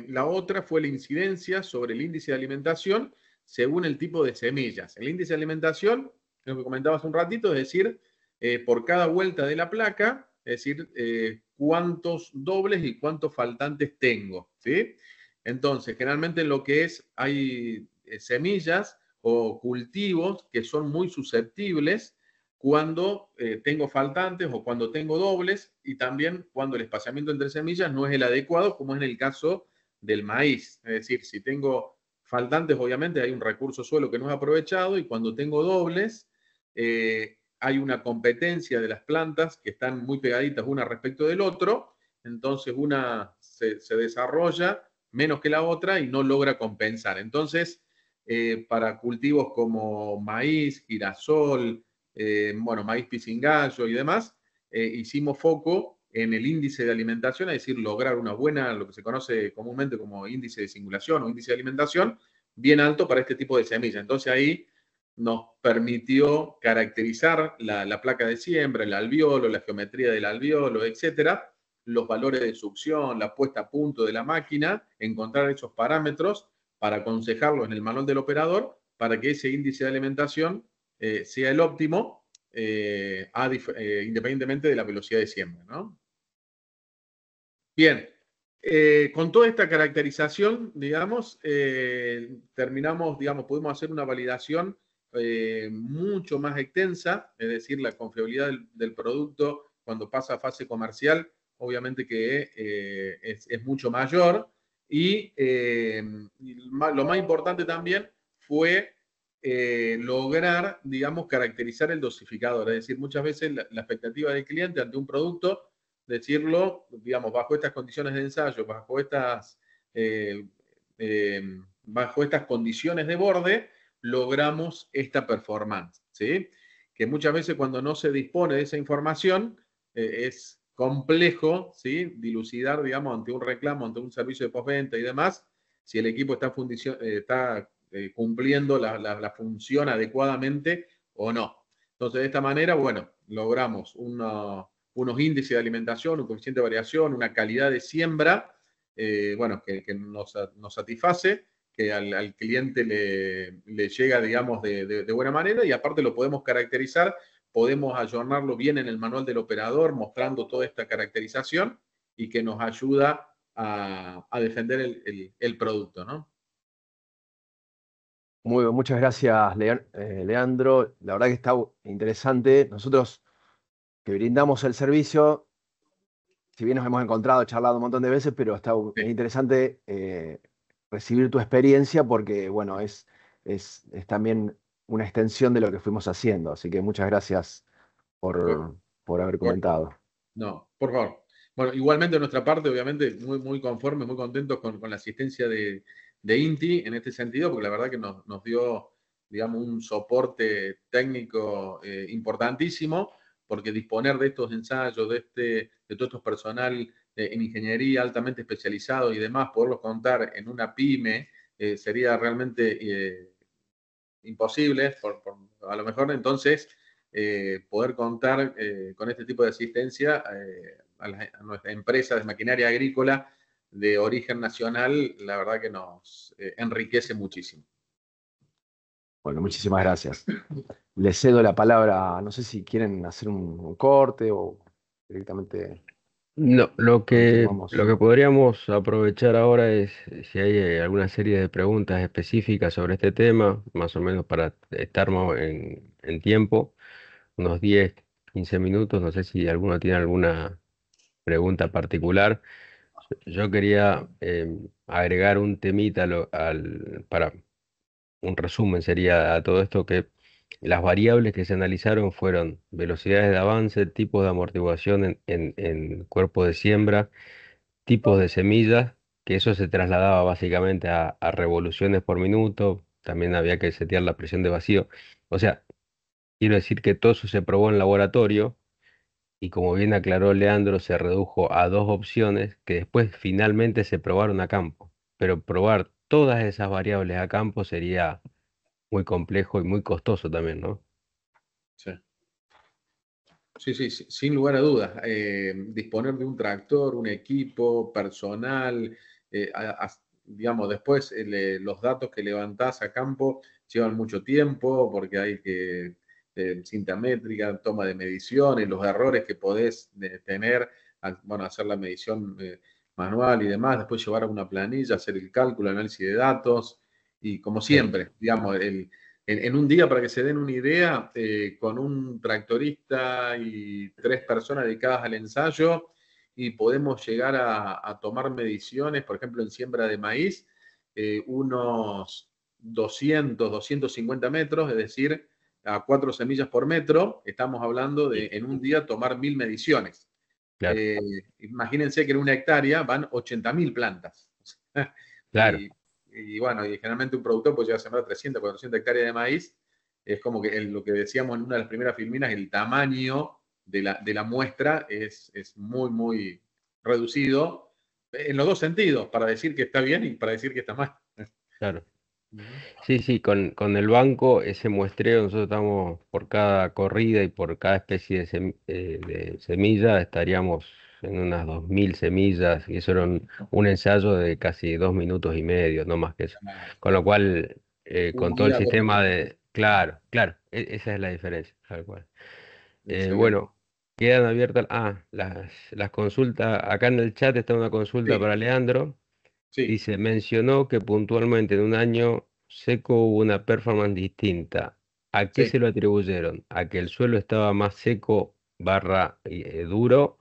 la otra fue la incidencia sobre el índice de alimentación según el tipo de semillas. El índice de alimentación, lo que comentaba hace un ratito, es decir, por cada vuelta de la placa, es decir, cuántos dobles y cuántos faltantes tengo. ¿Sí? Entonces, generalmente en lo que hay semillas o cultivos que son muy susceptibles cuando tengo faltantes o cuando tengo dobles y también cuando el espaciamiento entre semillas no es el adecuado, como es en el caso del maíz. Es decir, si tengo faltantes, obviamente hay un recurso suelo que no es aprovechado y cuando tengo dobles, hay una competencia de las plantas que están muy pegaditas una respecto del otro, entonces una se desarrolla menos que la otra y no logra compensar. Entonces, para cultivos como maíz, girasol, bueno, maíz pisingallo y demás, hicimos foco en el índice de alimentación, es decir, lograr una buena, lo que se conoce comúnmente como índice de singulación o índice de alimentación, bien alto para este tipo de semillas. Entonces ahí nos permitió caracterizar la placa de siembra, el alveolo, la geometría del alveolo, etcétera, los valores de succión, la puesta a punto de la máquina, encontrar esos parámetros para aconsejarlos en el manual del operador para que ese índice de alimentación sea el óptimo independientemente de la velocidad de siembra, ¿no? Bien, con toda esta caracterización, digamos, terminamos, digamos, pudimos hacer una validación mucho más extensa, es decir, la confiabilidad del producto cuando pasa a fase comercial, obviamente que es mucho mayor, y lo más importante también fue lograr, digamos, caracterizar el dosificador, es decir, muchas veces la expectativa del cliente ante un producto, decirlo, digamos, bajo estas condiciones de ensayo, bajo estas condiciones de borde, logramos esta performance, ¿sí? Que muchas veces cuando no se dispone de esa información es complejo, ¿sí? Dilucidar, digamos, ante un reclamo, ante un servicio de postventa y demás, si el equipo está cumpliendo la función adecuadamente o no. Entonces, de esta manera, bueno, logramos unos índices de alimentación, un coeficiente de variación, una calidad de siembra, bueno, que nos satisface, que al cliente le llega, digamos, de buena manera, y aparte lo podemos caracterizar, podemos ayornarlo bien en el manual del operador, mostrando toda esta caracterización y que nos ayuda a defender el producto, ¿no? Muchas gracias, Leandro. La verdad que está interesante. Nosotros que brindamos el servicio, si bien nos hemos encontrado, charlado un montón de veces, pero es Sí. interesante recibir tu experiencia porque, bueno, es también una extensión de lo que fuimos haciendo. Así que muchas gracias Por, por haber por- comentado. no, por favor. Bueno, igualmente de nuestra parte, obviamente, muy conformes, muy contentos con la asistencia de INTI en este sentido, porque la verdad que nos dio, digamos, un soporte técnico importantísimo, porque disponer de estos ensayos, de todo estos personal en ingeniería altamente especializado y demás, poderlos contar en una pyme, sería realmente imposible, a lo mejor entonces poder contar con este tipo de asistencia a nuestra empresa de maquinaria agrícola de origen nacional, la verdad que nos enriquece muchísimo. Bueno, muchísimas gracias. Les cedo la palabra, no sé si quieren hacer un corte o directamente No, continuamos. lo que podríamos aprovechar ahora es si hay alguna serie de preguntas específicas sobre este tema, más o menos para estar en tiempo, unos 10, 15 minutos. No sé si alguno tiene alguna pregunta particular. Yo quería agregar un temita para un resumen sería a todo esto, que las variables que se analizaron fueron velocidades de avance, tipos de amortiguación en cuerpo de siembra, tipos de semillas, que eso se trasladaba básicamente a revoluciones por minuto. También había que setear la presión de vacío. O sea, quiero decir que todo eso se probó en laboratorio y, como bien aclaró Leandro, se redujo a dos opciones que después finalmente se probaron a campo. Pero probar todas esas variables a campo sería muy complejo y muy costoso también, ¿no? Sí. Sí, sin lugar a dudas. Disponer de un tractor, un equipo, personal, digamos, después los datos que levantás a campo llevan mucho tiempo porque hay que, cinta métrica, toma de mediciones, los errores que podés tener al, bueno, hacer la medición manual y demás, después llevar a una planilla, hacer el cálculo, análisis de datos y, como Sí. siempre, digamos, en un día, para que se den una idea, con un tractorista y 3 personas dedicadas al ensayo, y podemos llegar a tomar mediciones, por ejemplo, en siembra de maíz, unos 250 metros, es decir, a 4 semillas por metro. Estamos hablando de en un día tomar 1000 mediciones. Claro, Imagínense que en una hectárea van 80.000 plantas. claro. Y, y bueno, y generalmente un productor puede llegar a sembrar 300, 400 hectáreas de maíz. Es como que lo que decíamos en una de las primeras filminas, el tamaño de la muestra es muy reducido en los dos sentidos, para decir que está bien y para decir que está mal. Claro. Sí, sí, con el banco, ese muestreo, nosotros estamos por cada corrida y por cada especie de semilla, estaríamos en unas 2000 semillas, y eso era un ensayo de casi 2 minutos y medio, no más que eso. Con lo cual, Un con todo el día, 2 minutos. sistema de... Claro, claro, esa es la diferencia, tal cual. Excelente. Bueno, quedan abiertas las consultas. Acá en el chat está una consulta Sí, para Leandro. sí, Dice, mencionó que puntualmente en un año seco hubo una performance distinta. ¿A qué sí, se lo atribuyeron? ¿A que el suelo estaba más seco barra duro,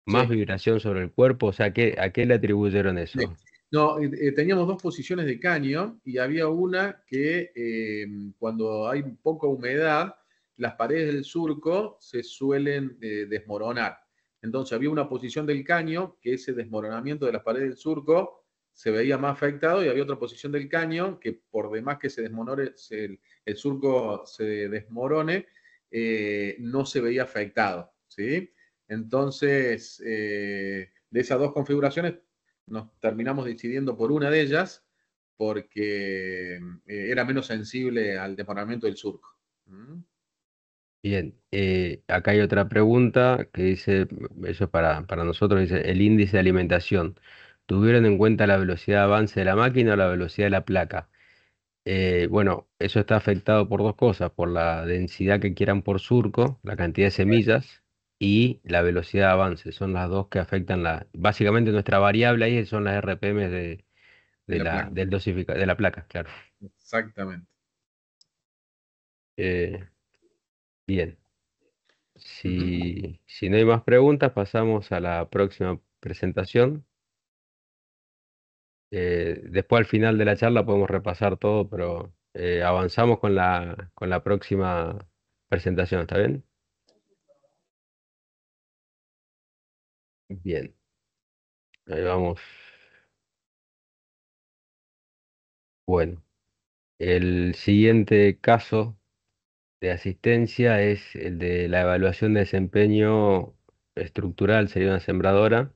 más sí. vibración sobre el cuerpo? O sea, ¿a qué le atribuyeron Sí. eso? No, teníamos dos posiciones de caño y había una que cuando hay poca humedad, las paredes del surco se suelen desmoronar. Entonces había una posición del caño que ese desmoronamiento de las paredes del surco se veía más afectado, y había otra posición del caño que, por demás que se desmorone, el surco se desmorone, no se veía afectado, ¿sí? Entonces, de esas dos configuraciones nos terminamos decidiendo por una de ellas porque era menos sensible al desmoronamiento del surco. ¿Mm? Bien, acá hay otra pregunta que dice, eso es para nosotros, dice, el índice de alimentación. ¿Tuvieron en cuenta la velocidad de avance de la máquina o la velocidad de la placa? Bueno, eso está afectado por dos cosas, por la densidad que quieran por surco, la cantidad de semillas y la velocidad de avance. Son las dos que afectan básicamente nuestra variable ahí son las RPM de la placa. de la placa, claro. Exactamente. Eh, Bien. Ujú. Si no hay más preguntas, pasamos a la próxima presentación. Después al final de la charla podemos repasar todo, pero avanzamos con la próxima presentación, ¿está bien? Bien, ahí vamos. Bueno, el siguiente caso de asistencia es el de la evaluación de desempeño estructural, sería una sembradora.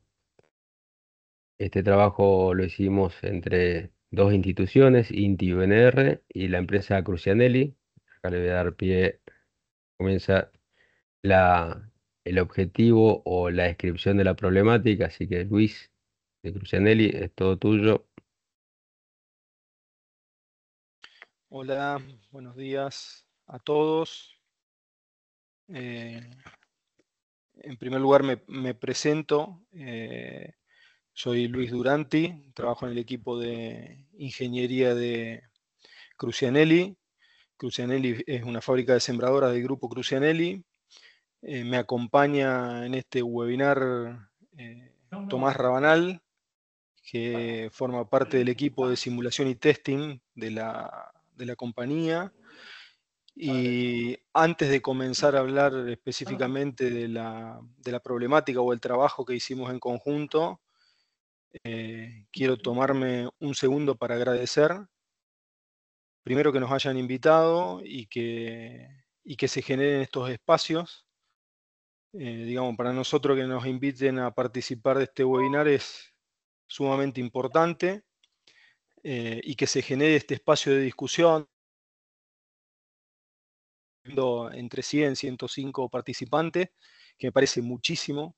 Este trabajo lo hicimos entre dos instituciones, INTI y UNR, y la empresa Crucianelli. Acá le voy a dar pie, comienza la, el objetivo o la descripción de la problemática, así que Luis de Crucianelli, es todo tuyo. Hola, buenos días a todos. En primer lugar me presento. Soy Luis Duranti, trabajo en el equipo de ingeniería de Crucianelli. Crucianelli es una fábrica de sembradoras del grupo Crucianelli. Me acompaña en este webinar Tomás Rabanal, que forma parte del equipo de simulación y testing de la compañía. Y antes de comenzar a hablar específicamente de la problemática o el trabajo que hicimos en conjunto, quiero tomarme un segundo para agradecer, primero que nos hayan invitado y que se generen estos espacios. Digamos, para nosotros que nos inviten a participar de este webinar es sumamente importante, y que se genere este espacio de discusión entre 100 y 105 participantes, que me parece muchísimo.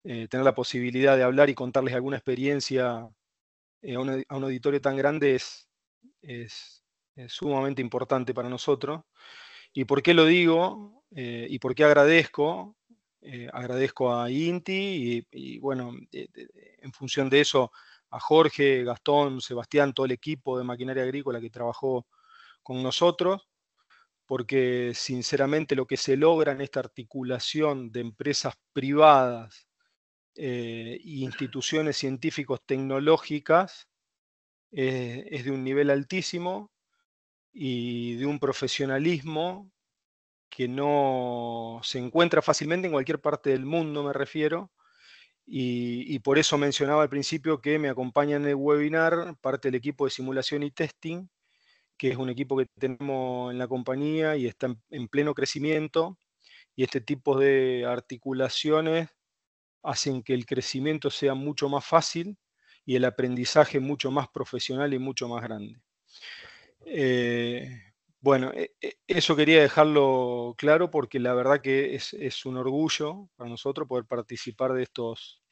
Tener la posibilidad de hablar y contarles alguna experiencia a un auditorio tan grande es sumamente importante para nosotros. ¿Y por qué lo digo? ¿Y por qué agradezco? Agradezco a INTI y bueno, en función de eso, a Jorge, Gastón, Sebastián, todo el equipo de maquinaria agrícola que trabajó con nosotros, porque sinceramente lo que se logra en esta articulación de empresas privadas e instituciones científicos tecnológicas es de un nivel altísimo y de un profesionalismo que no se encuentra fácilmente en cualquier parte del mundo, me refiero, y por eso mencionaba al principio que me acompaña en el webinar parte del equipo de simulación y testing, que es un equipo que tenemos en la compañía y está en pleno crecimiento, y este tipo de articulaciones hacen que el crecimiento sea mucho más fácil y el aprendizaje mucho más profesional y mucho más grande. Bueno, eso quería dejarlo claro porque la verdad que es un orgullo para nosotros poder participar de estos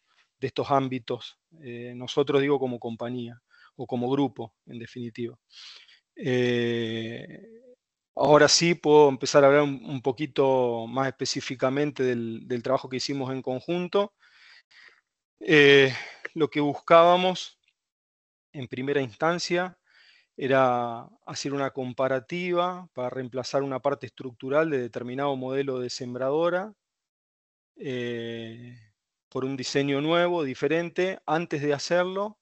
ámbitos. Nosotros digo como compañía o como grupo, en definitiva. Ahora sí puedo empezar a hablar un poquito más específicamente del trabajo que hicimos en conjunto. Lo que buscábamos en primera instancia era hacer una comparativa para reemplazar una parte estructural de determinado modelo de sembradora por un diseño nuevo, diferente. Antes de hacerlo,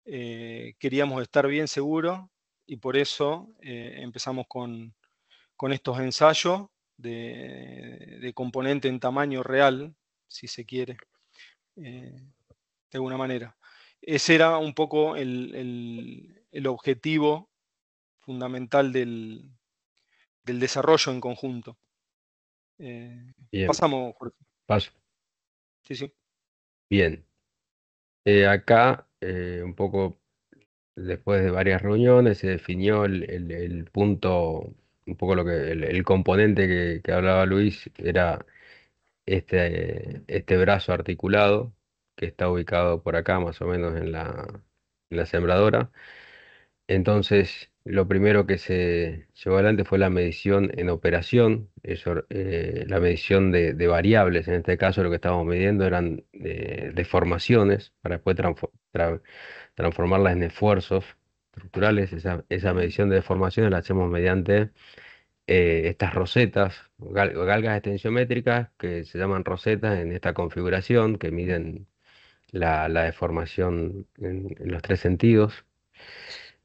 queríamos estar bien seguros y por eso empezamos con estos ensayos de componente en tamaño real, si se quiere, de alguna manera. Ese era un poco el objetivo fundamental del desarrollo en conjunto. Bien, Pasamos, Jorge. paso. Sí, sí. Bien. Acá, un poco después de varias reuniones, se definió el punto un poco lo que el componente que hablaba Luis era este brazo articulado que está ubicado por acá, más o menos en la sembradora. Entonces, lo primero que se llevó adelante fue la medición en operación, la medición de variables. En este caso, lo que estábamos midiendo eran deformaciones para después transformarlas en esfuerzos estructurales. Esa medición de deformaciones la hacemos mediante estas rosetas, galgas extensiométricas, que se llaman rosetas en esta configuración, que miden la deformación en los tres sentidos.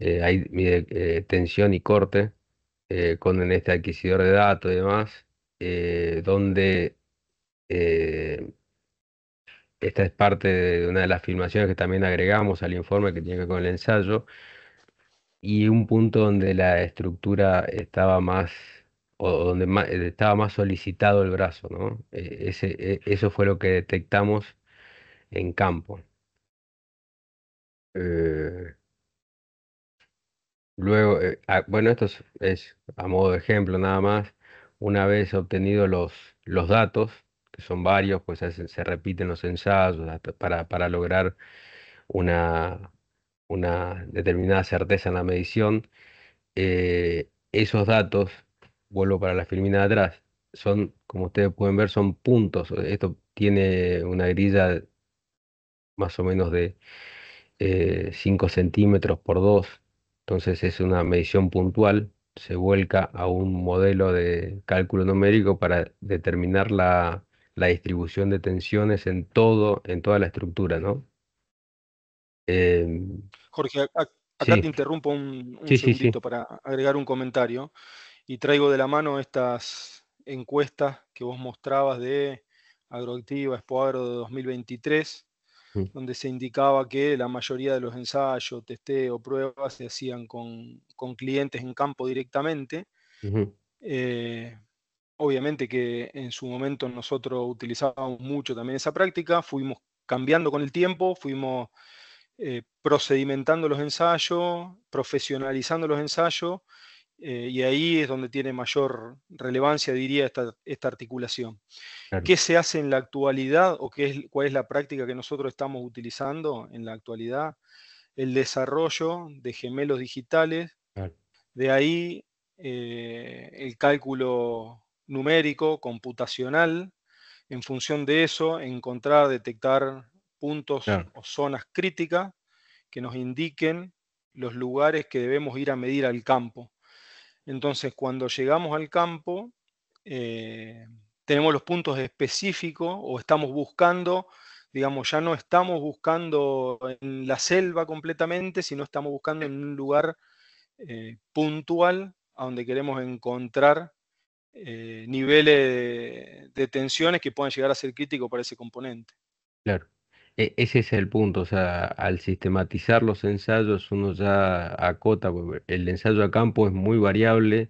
Ahí mide tensión y corte con en este adquisidor de datos y demás, donde eh, esta es parte de una de las filmaciones que también agregamos al informe que tiene que ver con el ensayo, y un punto donde la estructura estaba más, o donde estaba más solicitado el brazo, ¿no? Eso fue lo que detectamos en campo. Eh, Luego, bueno, es a modo de ejemplo nada más. Una vez obtenidos los datos, que son varios, pues se repiten los ensayos para lograr una, una determinada certeza en la medición. Esos datos, vuelvo para la filmina de atrás, son, como ustedes pueden ver, son puntos. Esto tiene una grilla más o menos de 5 centímetros por 2. Entonces es una medición puntual, se vuelca a un modelo de cálculo numérico para determinar la distribución de tensiones en toda la estructura, ¿no? Em, Jorge, acá te sí, interrumpo un sí, sí, sí. segundito para agregar un comentario y traigo de la mano estas encuestas que vos mostrabas de Agroactiva Expoagro de 2023, Mm, donde se indicaba que la mayoría de los ensayos, testeo, pruebas se hacían con clientes en campo directamente. ujú, Eh, Obviamente que en su momento nosotros utilizábamos mucho también esa práctica, fuimos cambiando con el tiempo, fuimos procedimentando los ensayos, profesionalizando los ensayos, y ahí es donde tiene mayor relevancia, diría, esta articulación. claro, ¿Qué se hace en la actualidad o cuál es la práctica que nosotros estamos utilizando en la actualidad? El desarrollo de gemelos digitales, claro, de ahí el cálculo numérico, computacional, en función de eso, encontrar, detectar puntos claro, o zonas críticas que nos indiquen los lugares que debemos ir a medir al campo. Entonces, cuando llegamos al campo, eh, tenemos los puntos específicos o estamos buscando, digamos, ya no estamos buscando en la selva completamente, sino estamos buscando en un lugar puntual a donde queremos encontrar niveles de tensiones que puedan llegar a ser críticos para ese componente. claro. Ese es el punto, o sea, al sistematizar los ensayos uno ya acota, porque el ensayo a campo es muy variable,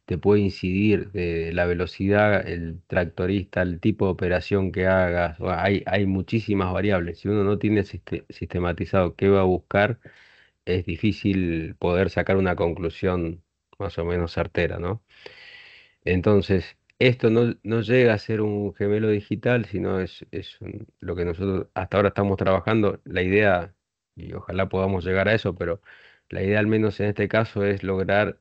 te puede incidir de la velocidad, el tractorista, el tipo de operación que hagas. Hay muchísimas variables. Si uno no tiene sistematizado qué va a buscar, es difícil poder sacar una conclusión más o menos certera, ¿no? Entonces, esto no llega a ser un gemelo digital, sino lo que nosotros hasta ahora estamos trabajando. La idea, y ojalá podamos llegar a eso, pero la idea al menos en este caso es lograr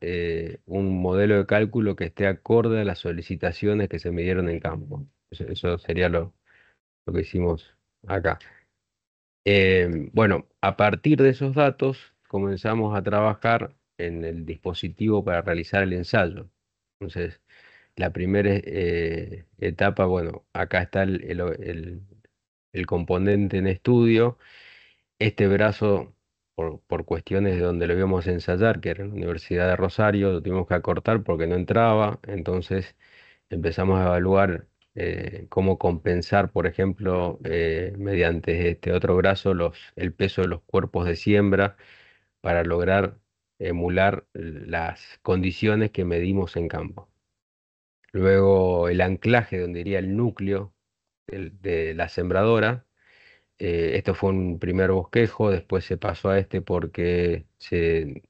un modelo de cálculo que esté acorde a las solicitaciones que se midieron en campo. Eso sería lo que hicimos acá. Bueno, a partir de esos datos comenzamos a trabajar en el dispositivo para realizar el ensayo. Entonces, la primera etapa, bueno, acá está el componente en estudio. Este brazo, por cuestiones de donde lo íbamos a ensayar, que era en la Universidad de Rosario, lo tuvimos que acortar porque no entraba. Entonces empezamos a evaluar cómo compensar, por ejemplo, mediante este otro brazo, el peso de los cuerpos de siembra para lograr emular las condiciones que medimos en campo. Luego el anclaje, donde iría el núcleo de la sembradora. Esto fue un primer bosquejo, después se pasó a este porque se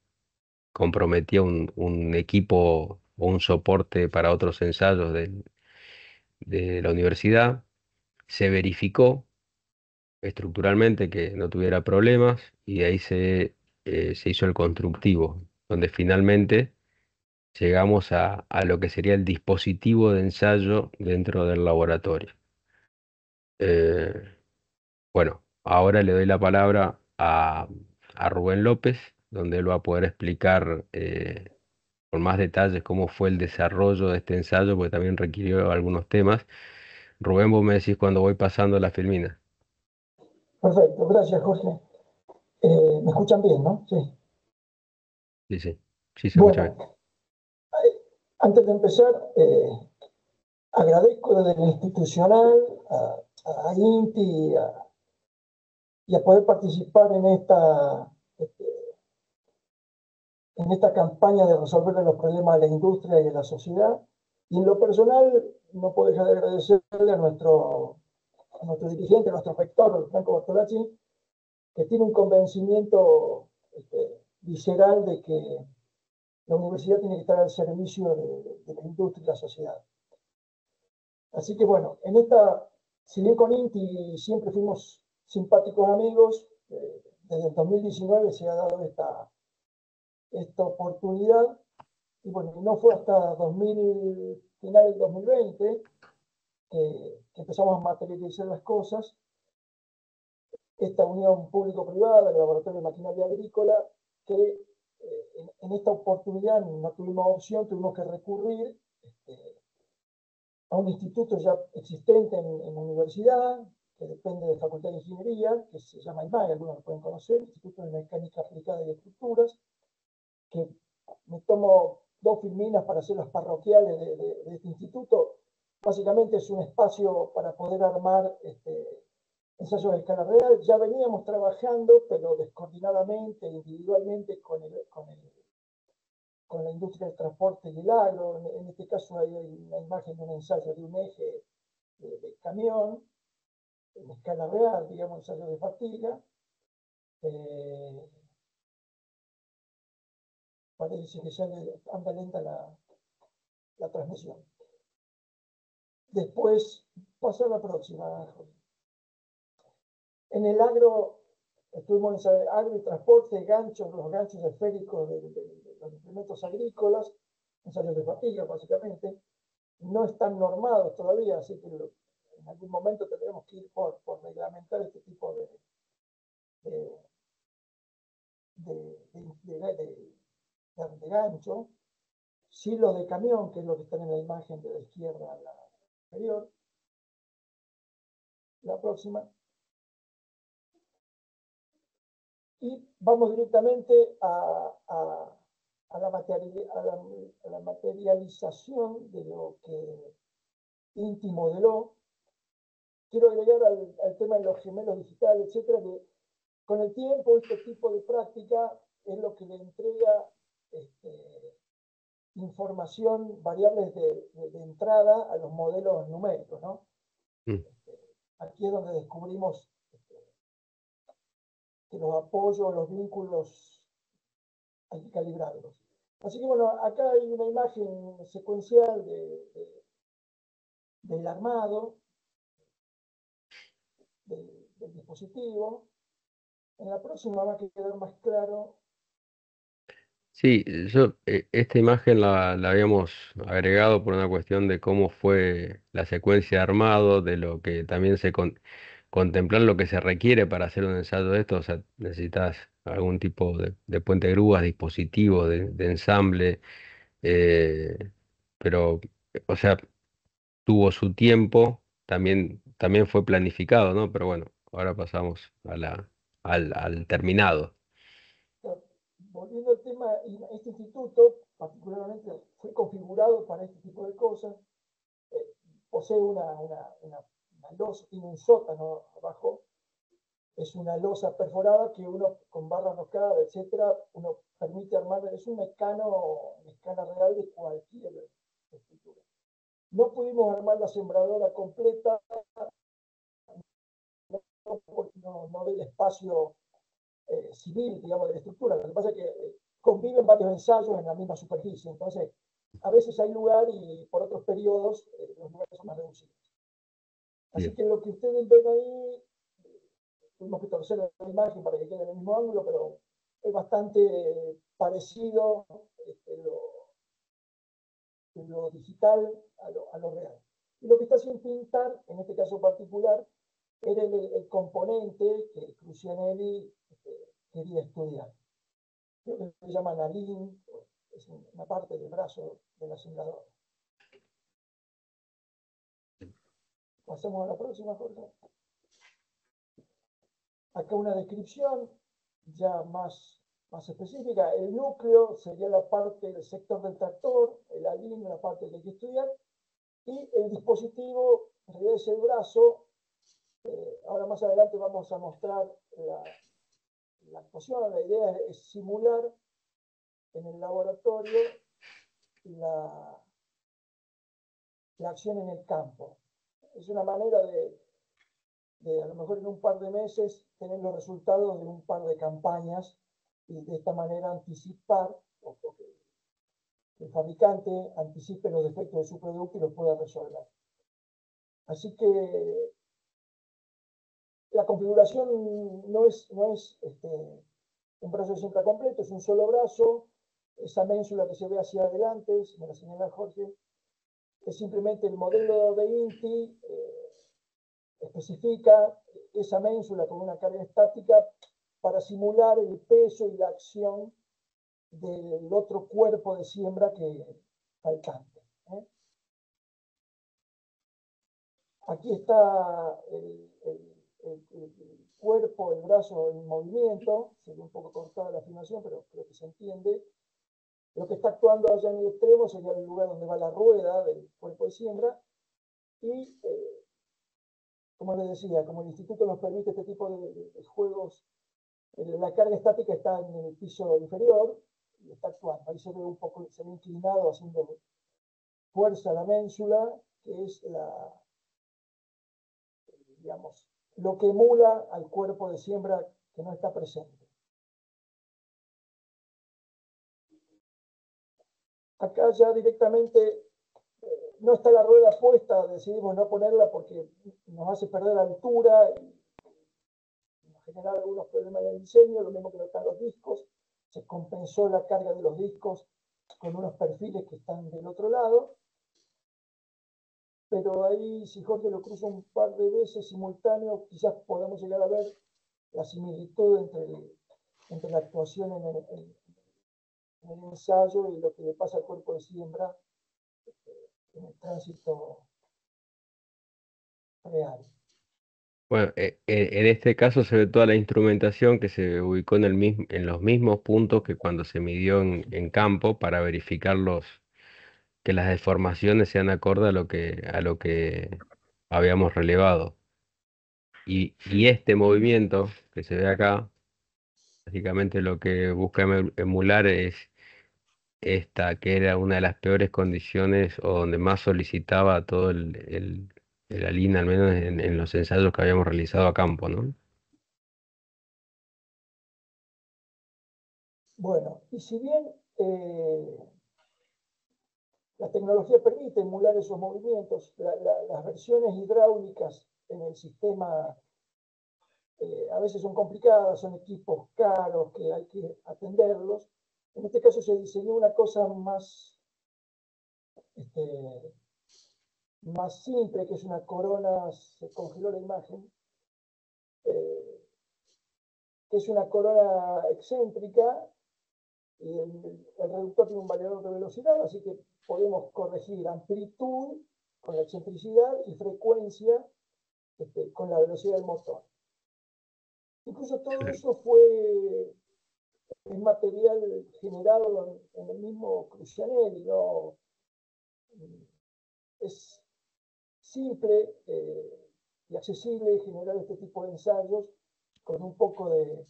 comprometía un equipo o un soporte para otros ensayos de la universidad. Se verificó estructuralmente que no tuviera problemas y de ahí se hizo el constructivo, donde finalmente llegamos a lo que sería el dispositivo de ensayo dentro del laboratorio. Eh, bueno, ahora le doy la palabra a Rubén López, donde él va a poder explicar con más detalles cómo fue el desarrollo de este ensayo, porque también requirió algunos temas. Rubén, vos me decís cuando voy pasando la filmina. Perfecto, gracias Jorge. ¿Me escuchan bien, no? Sí. Sí, sí, sí se escucha bien. Bueno, antes de empezar, agradezco desde lo institucional a INTI y a poder participar en esta campaña de resolver los problemas de la industria y de la sociedad. Y en lo personal, no puedo dejar de agradecerle a nuestro dirigente, a nuestro rector, Franco Bartolacci, que tiene un convencimiento visceral de que la universidad tiene que estar al servicio de la industria y la sociedad. Así que bueno, si bien con INTI siempre fuimos simpáticos amigos, desde el 2019 se ha dado esta oportunidad, y bueno, no fue hasta final del 2020 que empezamos a materializar las cosas. Esta unión público-privada, el Laboratorio de Maquinaria Agrícola, que en esta oportunidad no tuvimos opción, tuvimos que recurrir a un instituto ya existente en la universidad, que depende de la Facultad de Ingeniería, que se llama IMAG, algunos lo pueden conocer, Instituto de Mecánica Aplicada y Estructuras, que me tomo 2 filminas para hacer las parroquiales de este instituto. Básicamente es un espacio para poder armar ensayos a escala real. Ya veníamos trabajando, pero descoordinadamente, individualmente, con la industria del transporte y el agro. En este caso hay una imagen de un ensayo de un eje de camión, en escala real, digamos, ensayo de fatiga. Parece que ya anda lenta la transmisión. Después, paso a la próxima. En el agro, estuvimos en agro y transporte, los ganchos esféricos de los implementos agrícolas, ensayos de fatiga, básicamente. No están normados todavía, así que en algún momento tendremos que ir por reglamentar este tipo de gancho. Sí, los de camión, que es lo que están en la imagen de la izquierda a la inferior. La próxima. Y vamos directamente a la materialización de lo que INTI modeló. Quiero agregar al tema de los gemelos digitales, etcétera, que con el tiempo este tipo de práctica es lo que le entrega información, variables de entrada a los modelos numéricos, ¿no? Aquí es donde descubrimos que los apoyos, los vínculos, hay que calibrarlos. Así que bueno, acá hay una imagen secuencial del armado del dispositivo. En la próxima va a quedar más claro. Sí, esta imagen la habíamos agregado por una cuestión de cómo fue la secuencia de armado, de lo que también contemplar lo que se requiere para hacer un ensayo de esto. O sea, necesitas algún tipo de puente de grúas, dispositivo, de ensamble, eh, pero, o sea, tuvo su tiempo, también fue planificado, ¿no? Pero bueno, ahora pasamos al terminado. Volviendo al tema, este instituto particularmente fue configurado para este tipo de cosas. Posee una losa, tiene un sótano abajo. Es una losa perforada que uno, con barras roscadas, etcétera, uno permite armar. Es un mecano en escala real de cualquier estructura. No pudimos armar la sembradora completa, porque no del espacio civil, digamos, de la estructura. Lo que pasa es que conviven varios ensayos en la misma superficie. Entonces, a veces hay lugar y por otros periodos los lugares son más reducidos. Así Bien. que lo que ustedes ven ahí, tuvimos que torcer la imagen para que quede en el mismo ángulo, pero es bastante parecido lo digital a lo real. Y lo que está sin pintar, en este caso particular, era el componente que Crucianelli quería estudiar. Creo que se llama Nalin, es una parte del brazo de la sembradora. Pasemos a la próxima, Jorge. Acá una descripción ya más específica. El núcleo sería la parte del sector del tractor, el alín, la parte que hay que estudiar, y el dispositivo en realidad es el brazo. Ahora más adelante vamos a mostrar la actuación. La idea es simular en el laboratorio la acción en el campo. Es una manera de a lo mejor en un par de meses tener los resultados de un par de campañas y de esta manera anticipar, o que el fabricante anticipe los defectos de su producto y los pueda resolver. Así que la configuración no es un brazo de siembra completo, es un solo brazo. Esa ménsula que se ve hacia adelante, si me la señala Jorge, es simplemente el modelo de INTI, especifica esa ménsula con una carga estática para simular el peso y la acción del otro cuerpo de siembra que faltante. Aquí está el cuerpo, el brazo en movimiento. Se ve un poco cortada la afirmación, pero creo que se entiende. Lo que está actuando allá en el extremo sería el lugar donde va la rueda del cuerpo de siembra. Y, como les decía, como el instituto nos permite este tipo de juegos, la carga estática está en el piso inferior y está actuando. Ahí se ve un poco, se ve inclinado haciendo fuerza a la ménsula, que es digamos, lo que emula al cuerpo de siembra que no está presente. Acá ya directamente no está la rueda puesta, decidimos no ponerla porque nos hace perder altura y nos genera algunos problemas en el diseño, lo mismo que no están los discos. Se compensó la carga de los discos con unos perfiles que están del otro lado. Pero ahí, si Jorge lo cruza un par de veces simultáneo, quizás podamos llegar a ver la similitud entre la actuación en el ensayo y lo que le pasa al cuerpo de siembra en el tránsito real. Bueno, en este caso se ve toda la instrumentación que se ubicó en los mismos puntos que cuando se midió en campo para verificar que las deformaciones sean acorde a lo que habíamos relevado. Y este movimiento que se ve acá, básicamente lo que busca emular es esta, que era una de las peores condiciones o donde más solicitaba todo el ALIN, al menos en los ensayos que habíamos realizado a campo, ¿no? Bueno, y si bien la tecnología permite emular esos movimientos, las versiones hidráulicas en el sistema a veces son complicadas, son equipos caros que hay que atenderlos. En este caso se diseñó una cosa más simple, que es una corona. Se congeló la imagen, que es una corona excéntrica, y el reductor tiene un variador de velocidad, así que podemos corregir amplitud con la excentricidad y frecuencia con la velocidad del motor. Incluso todo eso es material generado en el mismo Crucianelli, ¿no? Es simple y accesible generar este tipo de ensayos con un poco de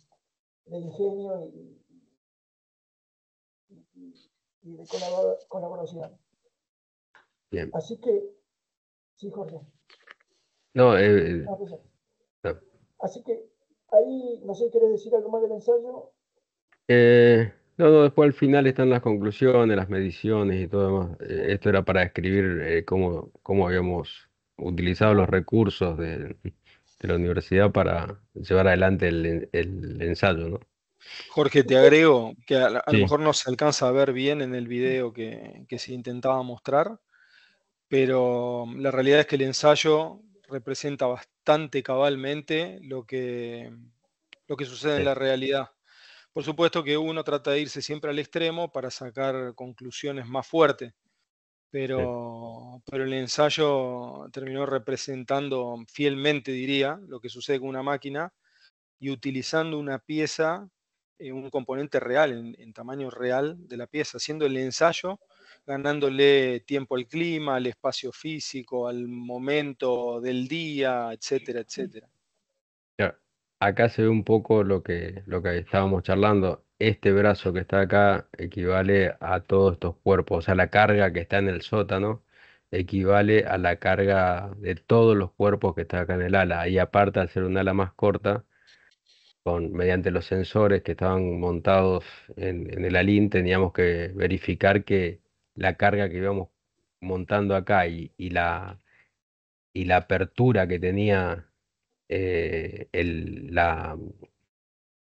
ingenio y de colaboración. Bien. Así que, sí, Jorge. No, Así que ahí, no sé, ¿querés decir algo más del ensayo? No, no, después al final están las conclusiones, las mediciones y todo demás. Esto era para describir cómo habíamos utilizado los recursos de la universidad para llevar adelante el ensayo, ¿no? Jorge, te agrego que a lo Sí, mejor no se alcanza a ver bien en el video que se intentaba mostrar, pero la realidad es que el ensayo representa bastante cabalmente lo que sucede en sí, la realidad. Por supuesto que uno trata de irse siempre al extremo para sacar conclusiones más fuertes, sí. pero el ensayo terminó representando fielmente, diría, lo que sucede con una máquina y utilizando una pieza, un componente real, en tamaño real de la pieza, haciendo el ensayo, ganándole tiempo al clima, al espacio físico, al momento del día, etcétera, etcétera. Ya, acá se ve un poco lo que estábamos charlando. Este brazo que está acá equivale a todos estos cuerpos. O sea, la carga que está en el sótano equivale a la carga de todos los cuerpos que está acá en el ala. Y aparte, al ser un ala más corta, mediante los sensores que estaban montados en el alín, teníamos que verificar que la carga que íbamos montando acá y la apertura que tenía el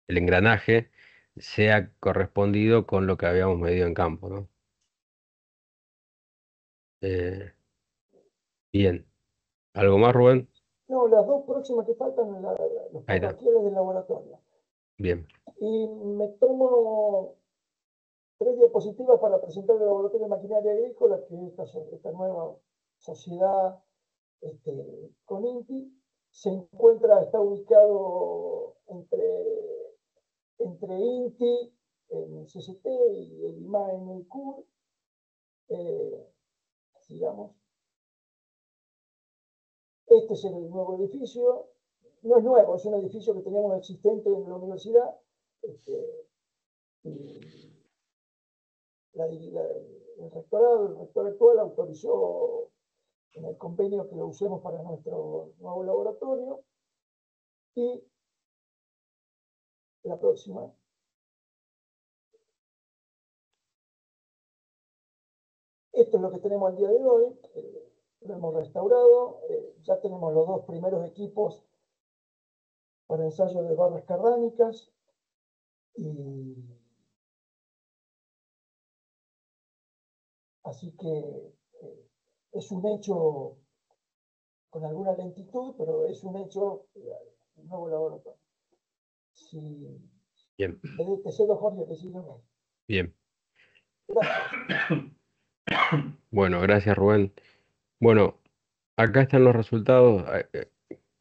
engranaje sea correspondido con lo que habíamos medido en campo, ¿no? Eh, bien. ¿Algo más, Rubén? No, las dos próximas que faltan, los Ahí está. parroquiales del laboratorio. Bien. Y me tomo 3 diapositivas para presentar el laboratorio de maquinaria agrícola, que es esta nueva sociedad con INTI. Está ubicado entre INTI, el CCT y el IMA en el CUR. Sigamos. Este es el nuevo edificio. No es nuevo, es un edificio que teníamos existente en la universidad. El rector actual autorizó en el convenio que lo usemos para nuestro nuevo laboratorio. Y la próxima. Esto es lo que tenemos al día de hoy. Lo hemos restaurado. Ya tenemos los dos primeros equipos para ensayo de barras cardánicas. Y así que es un hecho con alguna lentitud, pero es un hecho el nuevo laboratorio. Si, Bien. te cedo, Jorge, que siga. Bien. Gracias. Bueno, gracias, Rubén. Bueno, acá están los resultados.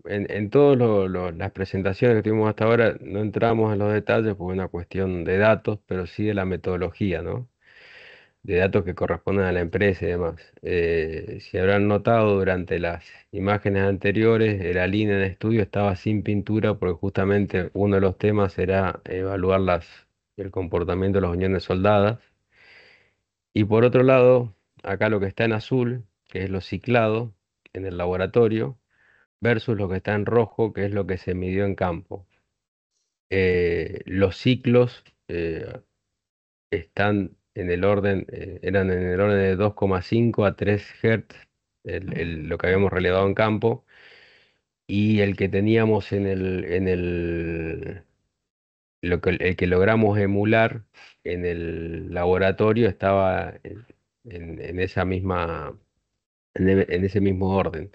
En todas las presentaciones que tuvimos hasta ahora no entramos en los detalles por una cuestión de datos, pero sí de la metodología, ¿no? De datos que corresponden a la empresa y demás. Si habrán notado durante las imágenes anteriores, la línea de estudio estaba sin pintura porque justamente uno de los temas era evaluar el comportamiento de las uniones soldadas. Y por otro lado, acá lo que está en azul, que es lo ciclado en el laboratorio, versus lo que está en rojo, que es lo que se midió en campo. Los ciclos están eran en el orden de 2,5 a 3 Hz, lo que habíamos relevado en campo, y el que teníamos el que logramos emular en el laboratorio estaba en esa misma, en ese mismo orden.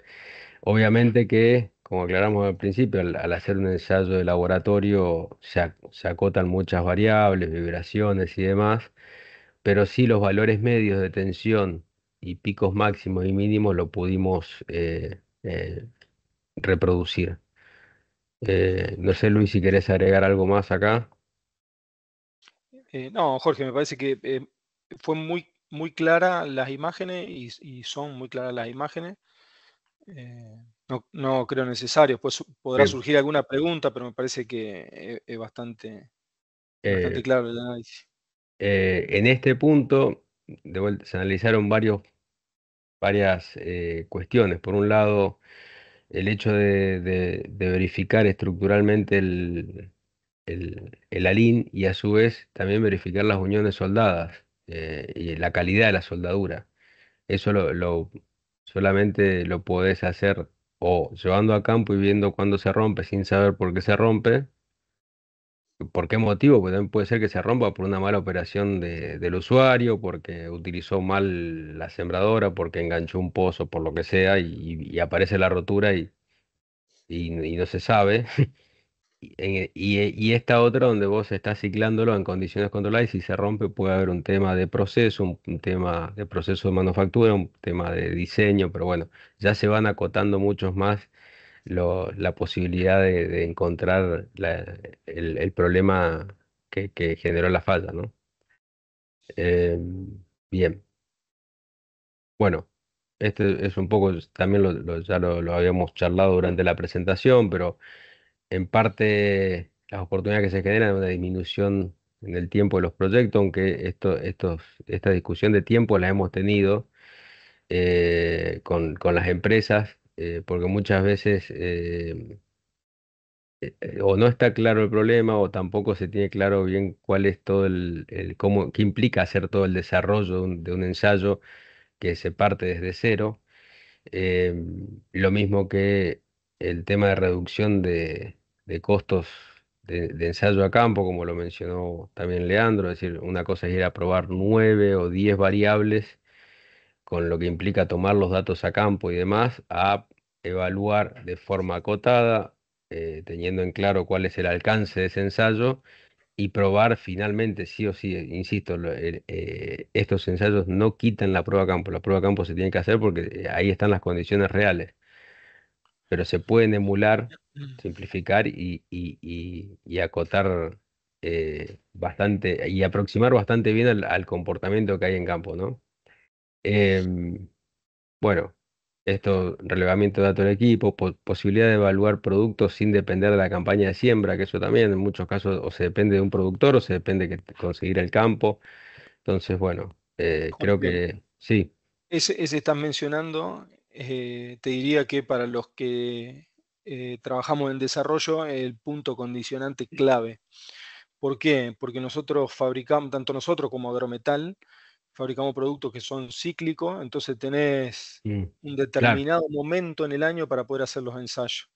Obviamente que, como aclaramos al principio, al hacer un ensayo de laboratorio se acotan muchas variables, vibraciones y demás, pero sí los valores medios de tensión y picos máximos y mínimos lo pudimos reproducir. No sé, Luis, si querés agregar algo más acá. No, Jorge, me parece que fue muy, muy clara las imágenes y son muy claras las imágenes. No creo necesario. Pues podrá Bien. surgir alguna pregunta, pero me parece que es bastante Eh, claro el análisis. en este punto, de vuelta, se analizaron varias cuestiones. Por un lado, el hecho de verificar estructuralmente el ALIN y a su vez también verificar las uniones soldadas y la calidad de la soldadura. Eso solamente lo podés hacer o llevando a campo y viendo cuándo se rompe sin saber por qué se rompe. ¿Por qué motivo? Porque también puede ser que se rompa por una mala operación del usuario, porque utilizó mal la sembradora, porque enganchó un pozo, por lo que sea, y aparece la rotura y no se sabe. Y esta otra donde vos estás ciclándolo en condiciones controladas y si se rompe puede haber un tema de proceso, un tema de proceso de manufactura, un tema de diseño, pero bueno, ya se van acotando muchos más la posibilidad de encontrar el problema que generó la falla, ¿no? Bien, bueno, este es un poco, también ya lo habíamos charlado durante la presentación, pero en parte las oportunidades que se generan, una disminución en el tiempo de los proyectos, aunque esta discusión de tiempo la hemos tenido con las empresas, porque muchas veces o no está claro el problema o tampoco se tiene claro bien cuál es todo qué implica hacer todo el desarrollo de un ensayo que se parte desde cero. Lo mismo que el tema de reducción de costos de ensayo a campo, como lo mencionó también Leandro, es decir, una cosa es ir a probar 9 o 10 variables, con lo que implica tomar los datos a campo y demás, a evaluar de forma acotada, teniendo en claro cuál es el alcance de ese ensayo y probar finalmente, sí o sí, insisto, estos ensayos no quitan la prueba a campo. La prueba a campo se tiene que hacer porque ahí están las condiciones reales, pero se pueden emular, simplificar y acotar bastante y aproximar bastante bien al comportamiento que hay en campo, ¿no? Em, bueno, esto, relevamiento de datos del equipo, posibilidad de evaluar productos sin depender de la campaña de siembra, que eso también en muchos casos o se depende de un productor o se depende de conseguir el campo. Entonces, bueno, creo Bien. que sí. Ese estás mencionando, te diría que para los que trabajamos en desarrollo, el punto condicionante clave. ¿Por qué? Porque nosotros fabricamos, tanto nosotros como Agrometal, fabricamos productos que son cíclicos, entonces tenés Mm, un claro, determinado momento en el año para poder hacer los ensayos.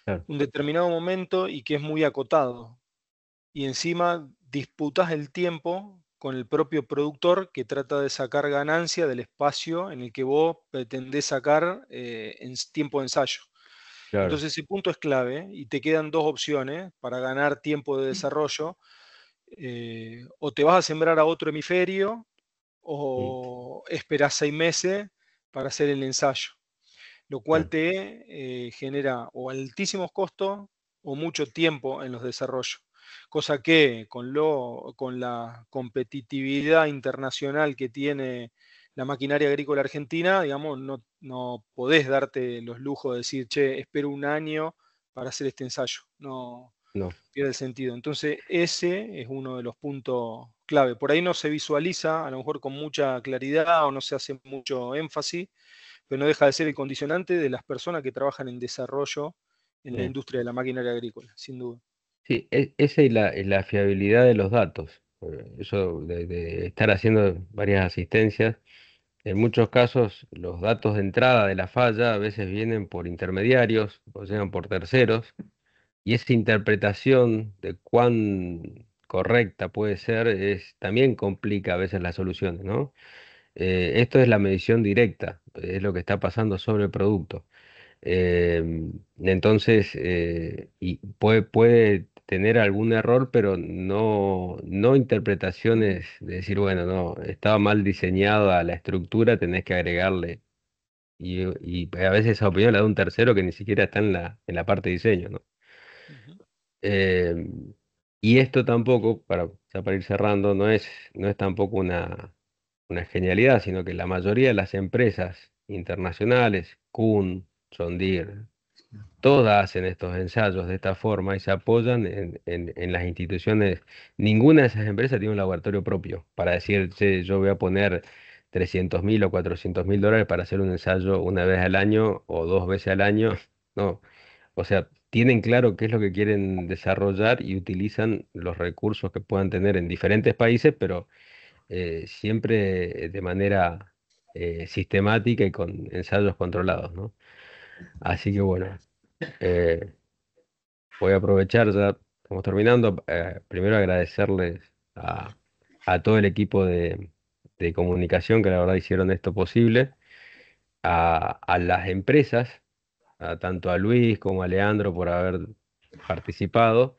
claro. Un determinado momento y que es muy acotado. Y encima disputas el tiempo con el propio productor que trata de sacar ganancia del espacio en el que vos pretendés sacar en tiempo de ensayo. Claro. Entonces ese punto es clave y te quedan dos opciones para ganar tiempo de desarrollo. O te vas a sembrar a otro hemisferio Mm, o esperás 6 meses para hacer el ensayo, lo cual claro. te genera o altísimos costos o mucho tiempo en los desarrollos. Cosa que con la competitividad internacional que tiene la maquinaria agrícola argentina, digamos, no podés darte los lujos de decir, che, espero un año para hacer este ensayo. No No, pierde el sentido. Entonces, ese es uno de los puntos clave. Por ahí no se visualiza, a lo mejor con mucha claridad o no se hace mucho énfasis, pero no deja de ser el condicionante de las personas que trabajan en desarrollo en la bien. industria de la maquinaria agrícola, sin duda. Sí, esa y la fiabilidad de los datos. Eso de estar haciendo varias asistencias. En muchos casos, los datos de entrada de la falla a veces vienen por intermediarios o llegan por terceros, y esa interpretación de cuán correcta puede ser también complica a veces las soluciones, ¿no? Esto es la medición directa, es lo que está pasando sobre el producto. Entonces, y puede tener algún error, pero no interpretaciones de decir, bueno, no, estaba mal diseñada la estructura, tenés que agregarle. Y a veces esa opinión la da un tercero que ni siquiera está en la parte de diseño, ¿no? Ujú. Em, y esto tampoco, ya para ir cerrando, no es tampoco una genialidad, sino que la mayoría de las empresas internacionales, Kuhn, John Deere, todas hacen estos ensayos de esta forma y se apoyan en las instituciones. Ninguna de esas empresas tiene un laboratorio propio para decir, "Che, yo voy a poner 300.000 o 400.000 dólares para hacer un ensayo una vez al año o 2 veces al año". No, o sea, tienen claro qué es lo que quieren desarrollar y utilizan los recursos que puedan tener en diferentes países, pero siempre de manera sistemática y con ensayos controlados, ¿no? Así que bueno, eh, voy a aprovechar, ya estamos terminando, primero agradecerles a todo el equipo de comunicación que la verdad hicieron esto posible, a las empresas, tanto a Luis como a Leandro por haber participado.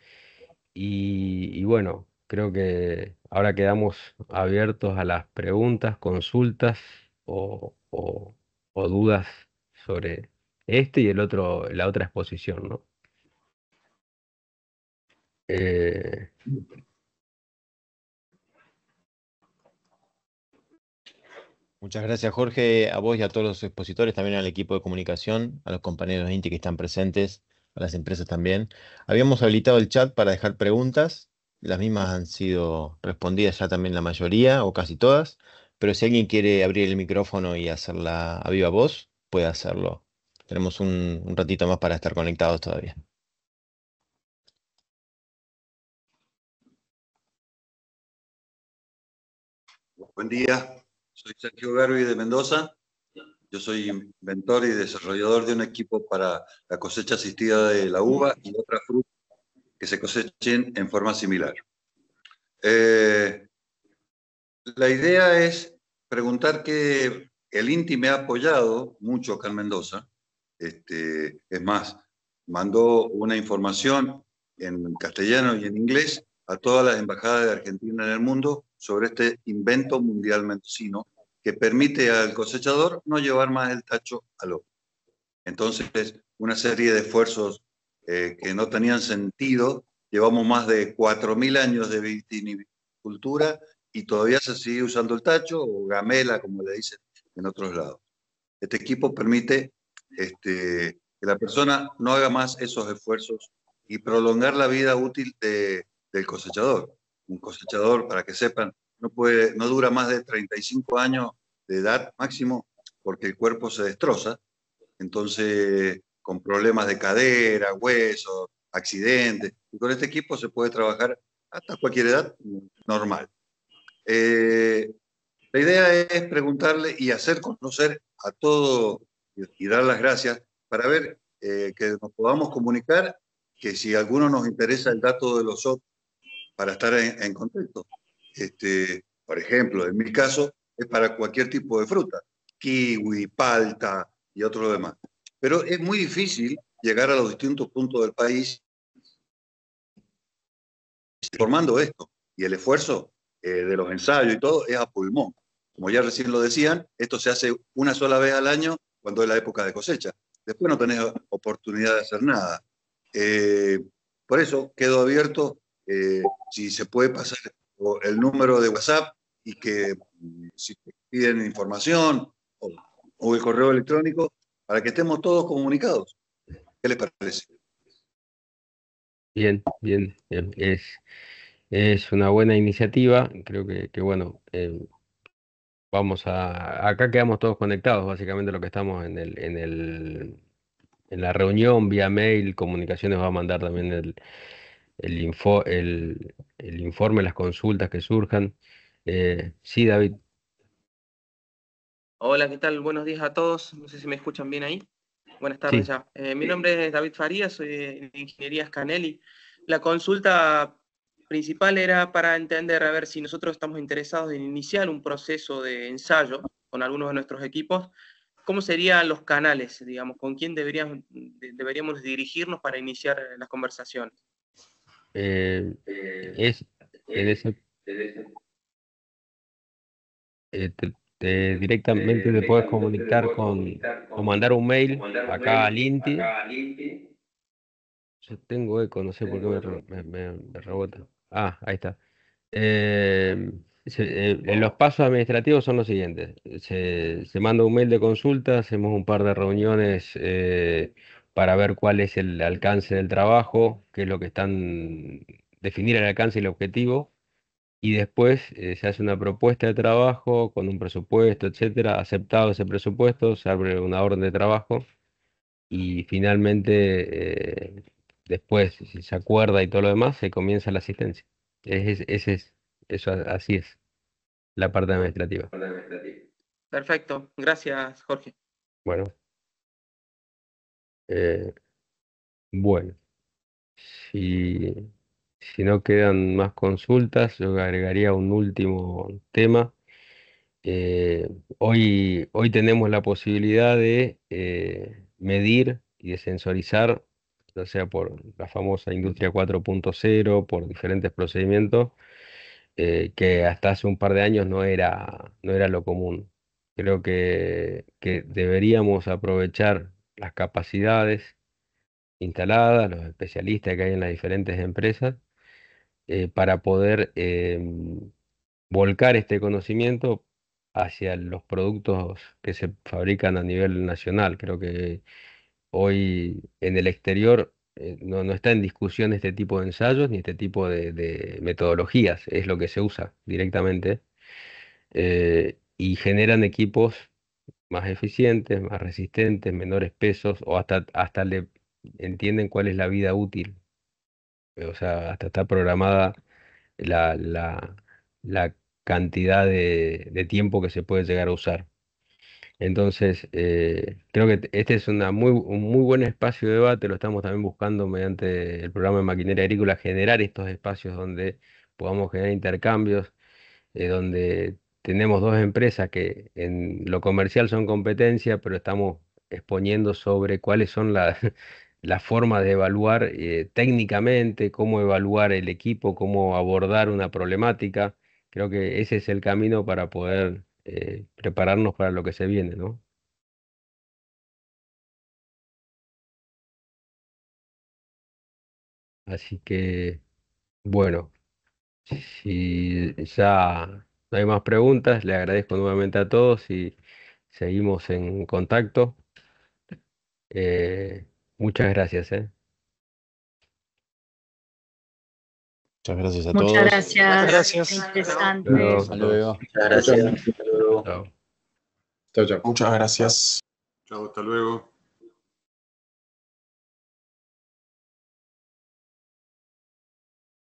Y bueno, creo que ahora quedamos abiertos a las preguntas, consultas o dudas sobre este y la otra exposición, ¿no? Eh, Muchas gracias, Jorge, a vos y a todos los expositores, también al equipo de comunicación, a los compañeros de INTI que están presentes, a las empresas también. Habíamos habilitado el chat para dejar preguntas, las mismas han sido respondidas ya también la mayoría o casi todas, pero si alguien quiere abrir el micrófono y hacerla a viva voz, puede hacerlo. Tenemos un ratito más para estar conectados todavía. Buen día, soy Sergio Garbi de Mendoza. Yo soy inventor y desarrollador de un equipo para la cosecha asistida de la uva y otras frutas que se cosechen en forma similar. La idea es preguntar que el INTI me ha apoyado mucho acá en Mendoza. Es más, mandó una información en castellano y en inglés a todas las embajadas de Argentina en el mundo sobre este invento mundial mendocino que permite al cosechador no llevar más el tacho al ojo. Entonces, una serie de esfuerzos que no tenían sentido. Llevamos más de 4.000 años de vitivinicultura y todavía se sigue usando el tacho o gamela, como le dicen en otros lados. Este equipo permite que la persona no haga más esos esfuerzos y prolongar la vida útil del cosechador. Un cosechador, para que sepan, no dura más de 35 años de edad máximo porque el cuerpo se destroza. Entonces, con problemas de cadera, huesos, accidentes. Y con este equipo se puede trabajar hasta cualquier edad normal. La idea es preguntarle y hacer conocer a todo y dar las gracias para ver que nos podamos comunicar, que si a alguno nos interesa el dato de los otros para estar en contexto. Por ejemplo, en mi caso es para cualquier tipo de fruta, kiwi, palta y otro demás. Pero es muy difícil llegar a los distintos puntos del país formando esto. Y el esfuerzo de los ensayos y todo es a pulmón. Como ya recién lo decían, esto se hace una sola vez al año cuando es la época de cosecha. Después no tenés oportunidad de hacer nada. Por eso quedo abierto si se puede pasar el número de WhatsApp y que si piden información o el correo electrónico para que estemos todos comunicados. ¿Qué les parece? Bien, bien, bien. Es una buena iniciativa. Creo que bueno, acá quedamos todos conectados, básicamente lo que estamos en la reunión vía mail, comunicaciones va a mandar también el informe, las consultas que surjan. Sí, David. Hola, ¿qué tal? Buenos días a todos. No sé si me escuchan bien ahí. Buenas tardes Sí. ya. Mi nombre es David Farías, soy de Ingeniería Scanelli. La consulta principal era para entender, a ver si nosotros estamos interesados en iniciar un proceso de ensayo con algunos de nuestros equipos. ¿Cómo serían los canales, digamos? ¿Con quién deberíamos dirigirnos para iniciar las conversaciones? En ese, directamente te puedes comunicar o mandar un mail acá al INTI. Yo tengo eco, no sé por qué me rebota. Ah, ahí está. Los pasos administrativos son los siguientes. Se manda un mail de consulta, hacemos un par de reuniones para ver cuál es el alcance del trabajo, qué es lo que definir el alcance y el objetivo, y después se hace una propuesta de trabajo con un presupuesto, etcétera. Aceptado ese presupuesto, se abre una orden de trabajo y finalmente después, si se acuerda y todo lo demás, se comienza la asistencia. Así es la parte administrativa. Perfecto, gracias, Jorge. Bueno, eh, bueno, si, si no quedan más consultas, yo agregaría un último tema. Hoy tenemos la posibilidad de medir y de sensorizar, ya sea por la famosa industria 4.0, por diferentes procedimientos, que hasta hace un par de años no era lo común. Creo que deberíamos aprovechar las capacidades instaladas, los especialistas que hay en las diferentes empresas, para poder volcar este conocimiento hacia los productos que se fabrican a nivel nacional. Creo que hoy en el exterior no está en discusión este tipo de ensayos ni este tipo de metodologías, es lo que se usa directamente, y generan equipos más eficientes, más resistentes, menores pesos, o hasta le entienden cuál es la vida útil. O sea, hasta está programada la, la, la cantidad de tiempo que se puede llegar a usar. Entonces, creo que este es un muy buen espacio de debate, lo estamos también buscando mediante el programa de maquinaria agrícola, generar estos espacios donde podamos generar intercambios, donde tenemos dos empresas que en lo comercial son competencia, pero estamos exponiendo sobre cuáles son las formas de evaluar técnicamente, cómo evaluar el equipo, cómo abordar una problemática. Creo que ese es el camino para poder prepararnos para lo que se viene, ¿no? Así que, bueno, si ya no hay más preguntas, le agradezco nuevamente a todos y seguimos en contacto. Muchas gracias, ¿eh? Muchas gracias a Muchas todos. gracias. Gracias. Interesante. Luego, Hasta luego. Muchas gracias. chao. Chao, chao. Muchas gracias. Chao, hasta luego.